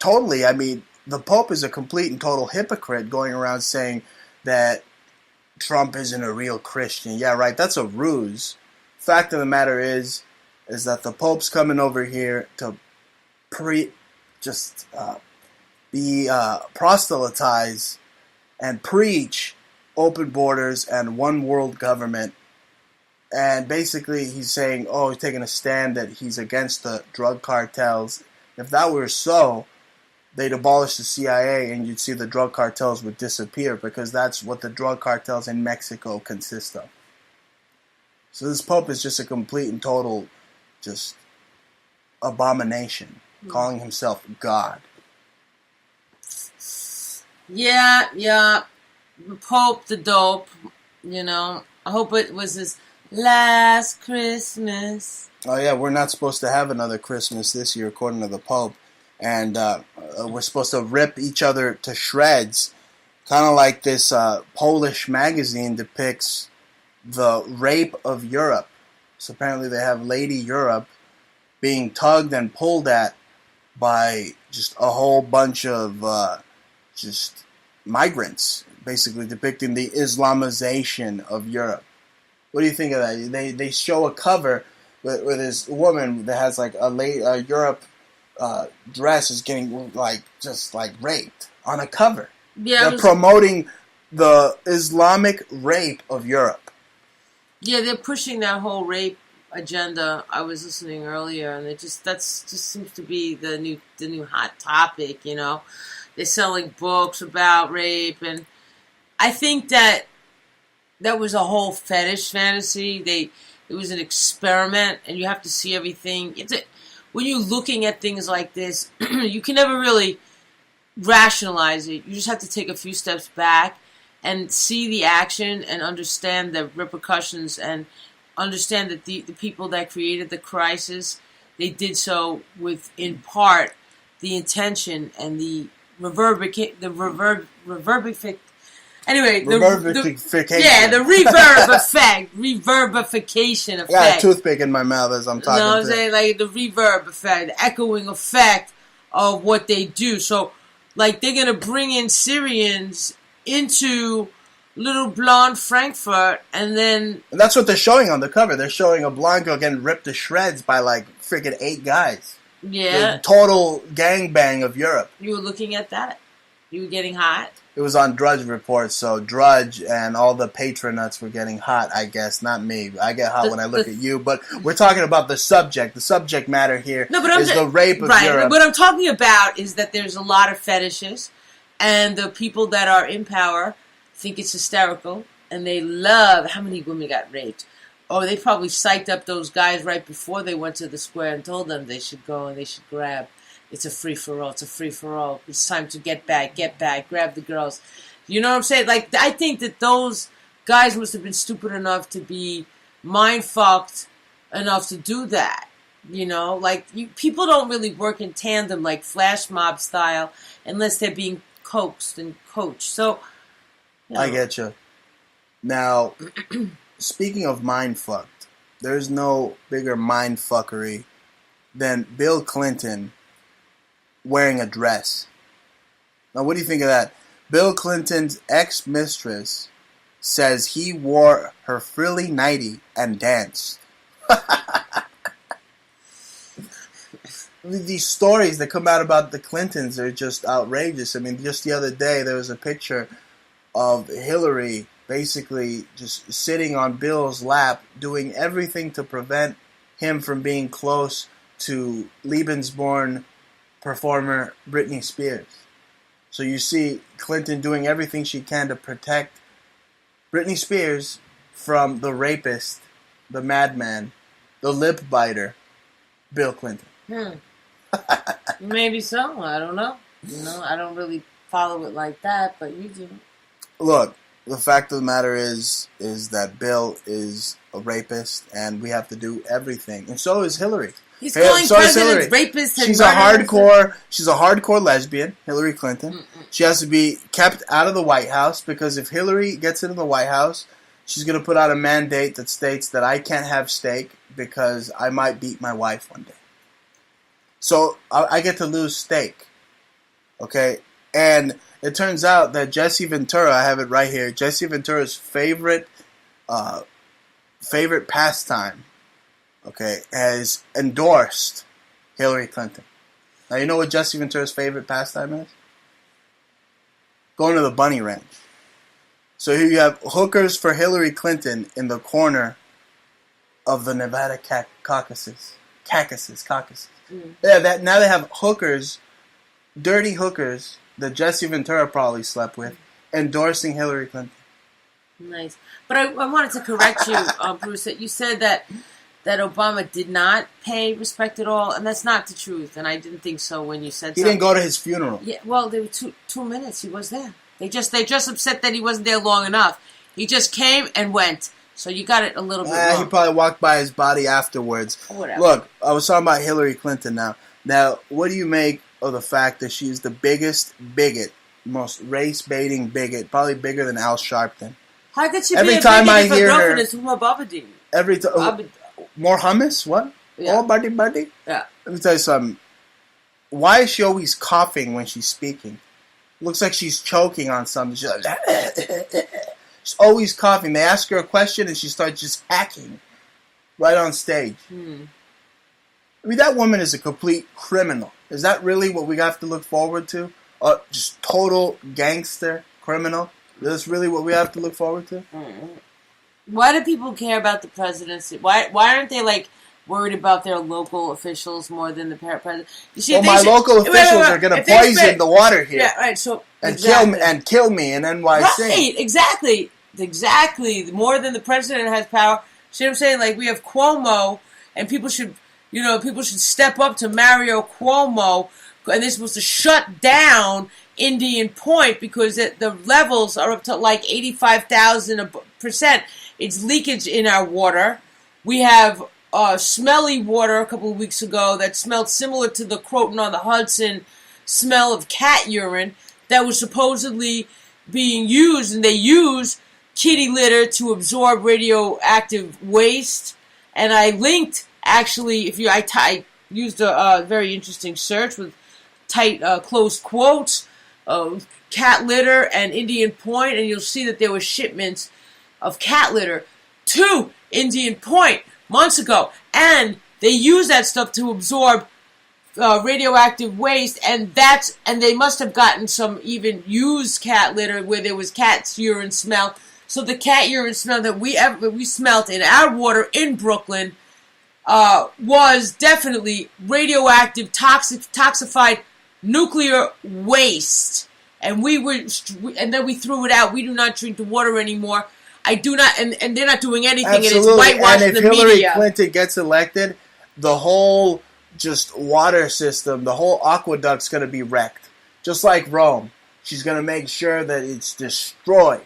totally, I mean, the Pope is a complete and total hypocrite going around saying that Trump isn't a real Christian. Yeah, right, that's a ruse. Fact of the matter is that the Pope's coming over here to proselytize and preach open borders and one world government. And basically he's saying, he's taking a stand that he's against the drug cartels. If that were so, they'd abolish the CIA and you'd see the drug cartels would disappear, because that's what the drug cartels in Mexico consist of. So this Pope is just a complete and total just abomination, calling himself God. Yeah, the Pope, the dope, you know. I hope it was his Last Christmas. Oh yeah, we're not supposed to have another Christmas this year, according to the Pope, and we're supposed to rip each other to shreds, kind of like this Polish magazine depicts the rape of Europe. So apparently they have Lady Europe being tugged and pulled at by just a whole bunch of just migrants, basically depicting the Islamization of Europe. What do you think of that? They show a cover with this woman that has like a Europe dress is getting just raped on a cover. Yeah, they're promoting the Islamic rape of Europe. Yeah, they're pushing that whole rape agenda. I was listening earlier, and that just seems to be the new hot topic. You know, they're selling books about rape, and I think that was a whole fetish fantasy. It was an experiment, and you have to see everything. When you're looking at things like this, you can never really rationalize it. You just have to take a few steps back and see the action and understand the repercussions and understand that the people that created the crisis, they did so with, in part, the intention and the reverbification. Anyway, the reverb effect, reverbification effect. I got a toothpick in my mouth as I'm talking. No, I'm saying like the reverb effect, the echoing effect of what they do. So, like, they're gonna bring in Syrians into little blonde Frankfurt, and that's what they're showing on the cover. They're showing a blonde girl getting ripped to shreds by like freaking 8 guys. Yeah, the total gangbang of Europe. You were looking at that. You were getting hot. It was on Drudge Report, so Drudge and all the patronuts were getting hot, I guess. Not me. I get hot when I look at you. But we're talking about the subject. The subject matter here is the rape of Europe. What I'm talking about is that there's a lot of fetishes, and the people that are in power think it's hysterical, and they love how many women got raped. Oh, they probably psyched up those guys right before they went to the square and told them they should go and they should grab. It's a free-for-all. It's a free-for-all. It's time to get back, grab the girls. You know what I'm saying? Like, I think that those guys must have been stupid enough to be mind-fucked enough to do that. You know? Like, people don't really work in tandem, like flash mob style, unless they're being coaxed and coached. So, you know. I get you. Now, speaking of mind-fucked, there's no bigger mind-fuckery than Bill Clinton wearing a dress. Now, what do you think of that? Bill Clinton's ex-mistress says he wore her frilly nightie and danced. These stories that come out about the Clintons are just outrageous. I mean, just the other day, there was a picture of Hillary basically just sitting on Bill's lap, doing everything to prevent him from being close to Lebensborn performer Britney Spears. So you see Clinton doing everything she can to protect Britney Spears from the rapist, the madman, the lip biter, Bill Clinton. Maybe so. I don't know. You know, I don't really follow it like that, but you do. Look, the fact of the matter is that Bill is a rapist, and we have to do everything. And so is Hillary. He's calling presidents rapists and she's a hardcore lesbian, Hillary Clinton. She has to be kept out of the White House, because if Hillary gets into the White House, she's going to put out a mandate that states that I can't have steak because I might beat my wife one day. So I get to lose steak. Okay? And it turns out that Jesse Ventura, I have it right here, Jesse Ventura's favorite pastime, okay, has endorsed Hillary Clinton. Now, you know what Jesse Ventura's favorite pastime is? Going to the bunny ranch. So here you have hookers for Hillary Clinton in the corner of the Nevada Caucasus. Yeah, now they have hookers, dirty hookers, that Jesse Ventura probably slept with, endorsing Hillary Clinton. Nice. But I wanted to correct you, Bruce, that you said that Obama did not pay respect at all, and that's not the truth, and I didn't think so when you said he didn't go to his funeral. Yeah, well, there were 2 minutes he was there. They just upset that he wasn't there long enough. He just came and went. So you got it a little bit wrong. He probably walked by his body afterwards. Whatever. Look, I was talking about Hillary Clinton now. Now, what do you make of the fact that she's the biggest bigot, most race-baiting bigot, probably bigger than Al Sharpton? How could she be a bigot if her girlfriend is Huma Babadi? More hummus? What? Yeah. Oh, buddy. Yeah. Let me tell you something. Why is she always coughing when she's speaking? Looks like she's choking on something. She's like, she's always coughing. They ask her a question and she starts just hacking right on stage. I mean, that woman is a complete criminal. Is that really what we have to look forward to? Just total gangster criminal? Is this really what we have to look forward to? Why do people care about the presidency? Why aren't they like worried about their local officials more than the president? You see, my local officials are going to poison the water here. Yeah, right. So and kill me in NYC. Right, exactly. More than the president has power. See what I'm saying? Like we have Cuomo, and people should step up to Mario Cuomo, and they're supposed to shut down Indian Point because the levels are up to like 85,000%. It's leakage in our water. We have smelly water a couple of weeks ago that smelled similar to the Croton-on-the-Hudson smell of cat urine that was supposedly being used, and they use kitty litter to absorb radioactive waste. And I linked, actually, I used a very interesting search with tight closed quotes, cat litter and Indian Point, and you'll see that there were shipments of cat litter to Indian Point months ago, and they use that stuff to absorb radioactive waste, and they must have gotten some even used cat litter where there was cat's urine smell. So the cat urine smell that we smelt in our water in Brooklyn was definitely radioactive, toxified nuclear waste, and then we threw it out. We do not drink the water anymore. I do not, and they're not doing anything. Absolutely. And it's whitewashing and if the Hillary media. Clinton gets elected, the whole just water system, the whole aqueduct's going to be wrecked, just like Rome. She's going to make sure that it's destroyed,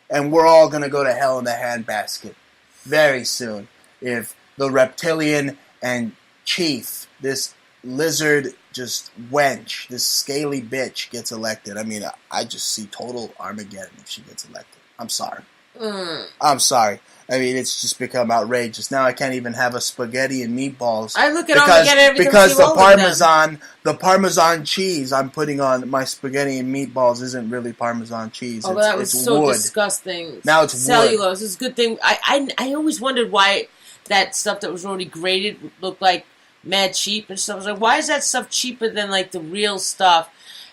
and we're all going to go to hell in the handbasket very soon if the reptilian and chief, this lizard just wench, this scaly bitch gets elected. I mean, I just see total Armageddon if she gets elected. I'm sorry. I'm sorry. I mean, it's just become outrageous. Now I can't even have a spaghetti and meatballs. I look at Armageddon every time because the Parmesan cheese I'm putting on my spaghetti and meatballs isn't really Parmesan cheese. Oh, that was so wood. Disgusting. Now it's cellulose. wood. It's a good thing. I always wondered why that stuff that was already grated looked like mad cheap and stuff. I was like, why is that stuff cheaper than like the real stuff?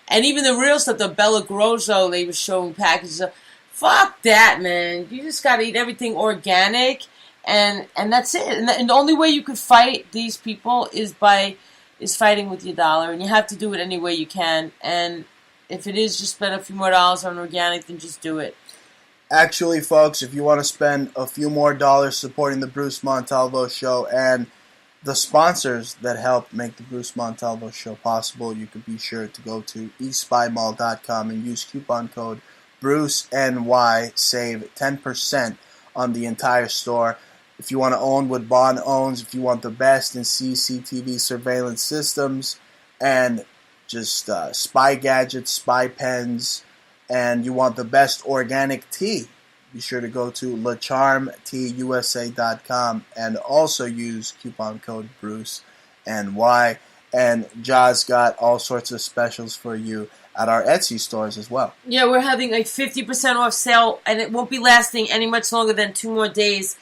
And even the real stuff, the Bella Grozzo, they were showing packages of. Fuck that, man. You just gotta eat everything organic, and that's it. And the only way you could fight these people is fighting with your dollar, and you have to do it any way you can. And if it is just spend a few more dollars on organic, then just do it. Actually, folks, if you want to spend a few more dollars supporting the Bruce Montalvo Show and the sponsors that help make the Bruce Montalvo Show possible, you can be sure to go to eastbymall.com and use coupon code BruceNY, save 10% on the entire store. If you want to own what Bond owns, if you want the best in CCTV surveillance systems and just spy gadgets, spy pens, and you want the best organic tea, be sure to go to lacharmteausa.com and also use coupon code BruceNY. And Ja's got all sorts of specials for you at our Etsy stores as well. Yeah, we're having like 50% off sale, and it won't be lasting any much longer than 2 more days.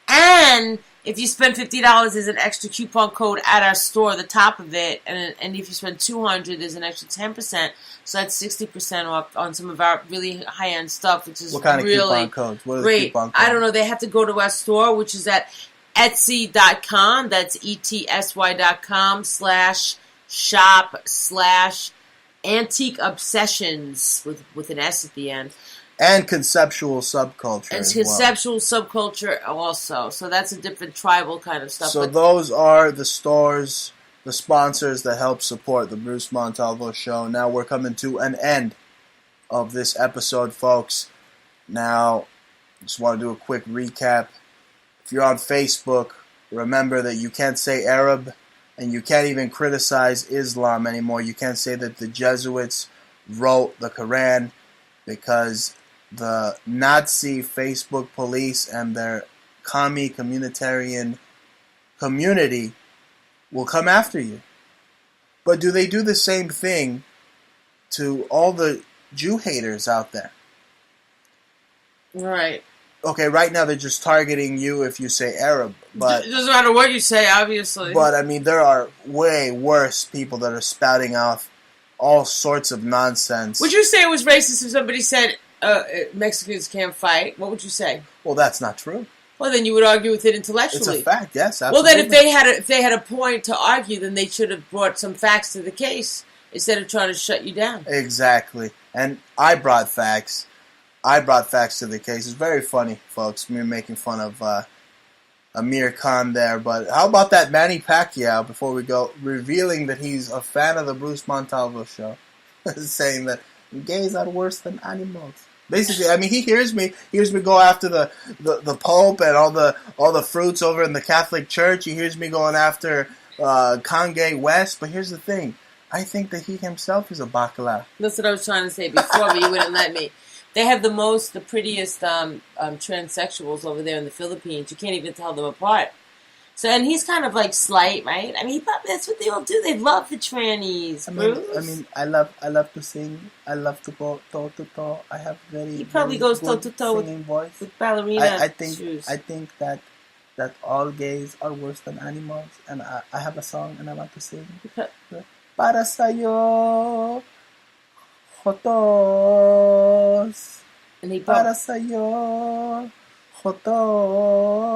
And if you spend $50, there's an extra coupon code at our store, the top of it. And if you spend $200, there's an extra 10%. So that's 60% off on some of our really high-end stuff, which is what kind really of coupon codes? What are great. The coupon codes? I don't know. They have to go to our store, which is at Etsy.com. That's ETSY.com/shop/Antique Obsessions with an S at the end. And conceptual subculture as well. Conceptual subculture also. So that's a different tribal kind of stuff. So those are the stores, the sponsors that help support the Bruce Montalvo Show. Now we're coming to an end of this episode, folks. Now, just want to do a quick recap. if you're on Facebook, remember that you can't say Arab, and you can't even criticize Islam anymore. You can't say that the Jesuits wrote the Quran, because the Nazi Facebook police and their commie communitarian community will come after you. But do they do the same thing to all the Jew haters out there? Right. Okay, right now they're just targeting you if you say Arab, but it doesn't matter what you say, obviously. But I mean, there are way worse people that are spouting off all sorts of nonsense. Would you say it was racist if somebody said Mexicans can't fight? What would you say? Well, that's not true. Well, then you would argue with it intellectually. It's a fact, yes. Absolutely. Well, then if they had a point to argue, then they should have brought some facts to the case instead of trying to shut you down. Exactly, and I brought facts. I brought facts to the case. It's very funny, folks, me making fun of Amir Khan there. But how about that Manny Pacquiao, before we go, revealing that he's a fan of the Bruce Montalvo Show, saying that gays are worse than animals. Basically, I mean, he hears me go after the Pope and all the fruits over in the Catholic Church. He hears me going after Kanye West. But here's the thing. I think that he himself is a bacala. That's what I was trying to say before, but you wouldn't let me. They have the prettiest transsexuals over there in the Philippines. You can't even tell them apart. So, and he's kind of like slight, right? I mean, that's what they all do. They love the trannies, Bruce. I love to sing. I love to go toe to toe. I have He probably goes toe to toe with ballerina shoes. I think that all gays are worse than animals, and I have a song and I want to sing. Para sa'yo, Jotos. Para sa'yo, Joto.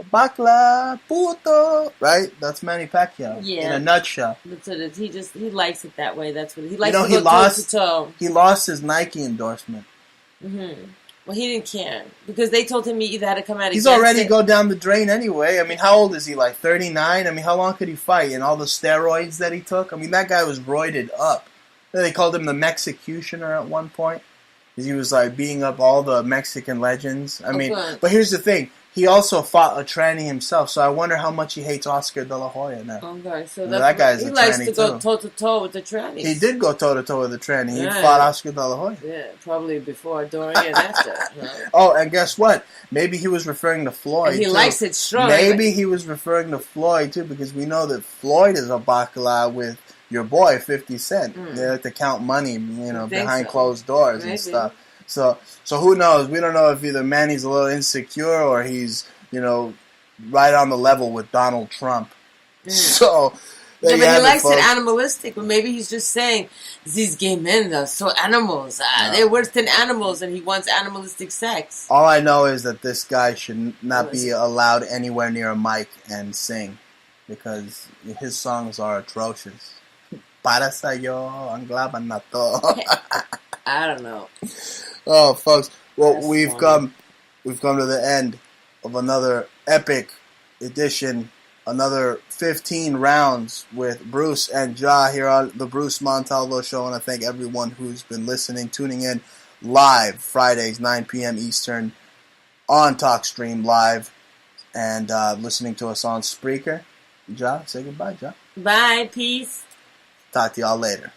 Bakla, puto. Right? That's Manny Pacquiao. Yeah. In a nutshell. That's what it is. He likes it that way. That's what he likes to go toe to toe. He lost his Nike endorsement. Mm-hmm. Well, he didn't care because they told him he either had to come out. He's already go down the drain anyway. I mean, how old is he? Like 39? I mean, how long could he fight? And all the steroids that he took? I mean, that guy was roided up. They called him the Mexicutioner at one point. He was like beating up all the Mexican legends. I mean, but here's the thing. He also fought a tranny himself, so I wonder how much he hates Oscar De La Hoya now. Okay, so that guy's he a likes tranny to go toe-to-toe with the trannies. He did go toe-to-toe with the tranny. He fought Oscar De La Hoya. Yeah, probably before, during, and after. Right? Oh, and guess what? Maybe he was referring to Floyd, and he likes it strong. Maybe he was referring to Floyd, too, because we know that Floyd is a bacala with your boy, 50 Cent. They like to count money, behind closed doors and stuff. So who knows? We don't know if either Manny's a little insecure or he's, right on the level with Donald Trump. So, but he likes it animalistic. But maybe he's just saying, these gay men are so animals. They're worse than animals, and he wants animalistic sex. All I know is that this guy should not be allowed anywhere near a mic and sing, because his songs are atrocious. Para sa'yo, ang laban na to. I don't know. Oh, folks. Well, we've come to the end of another epic edition, another 15 rounds with Bruce and Ja here on the Bruce Montalvo Show. And I thank everyone who's been listening, tuning in live Fridays, 9 p.m. Eastern on TalkStream Live, and listening to us on Spreaker. Ja, say goodbye, Ja. Bye, peace. Talk to y'all later.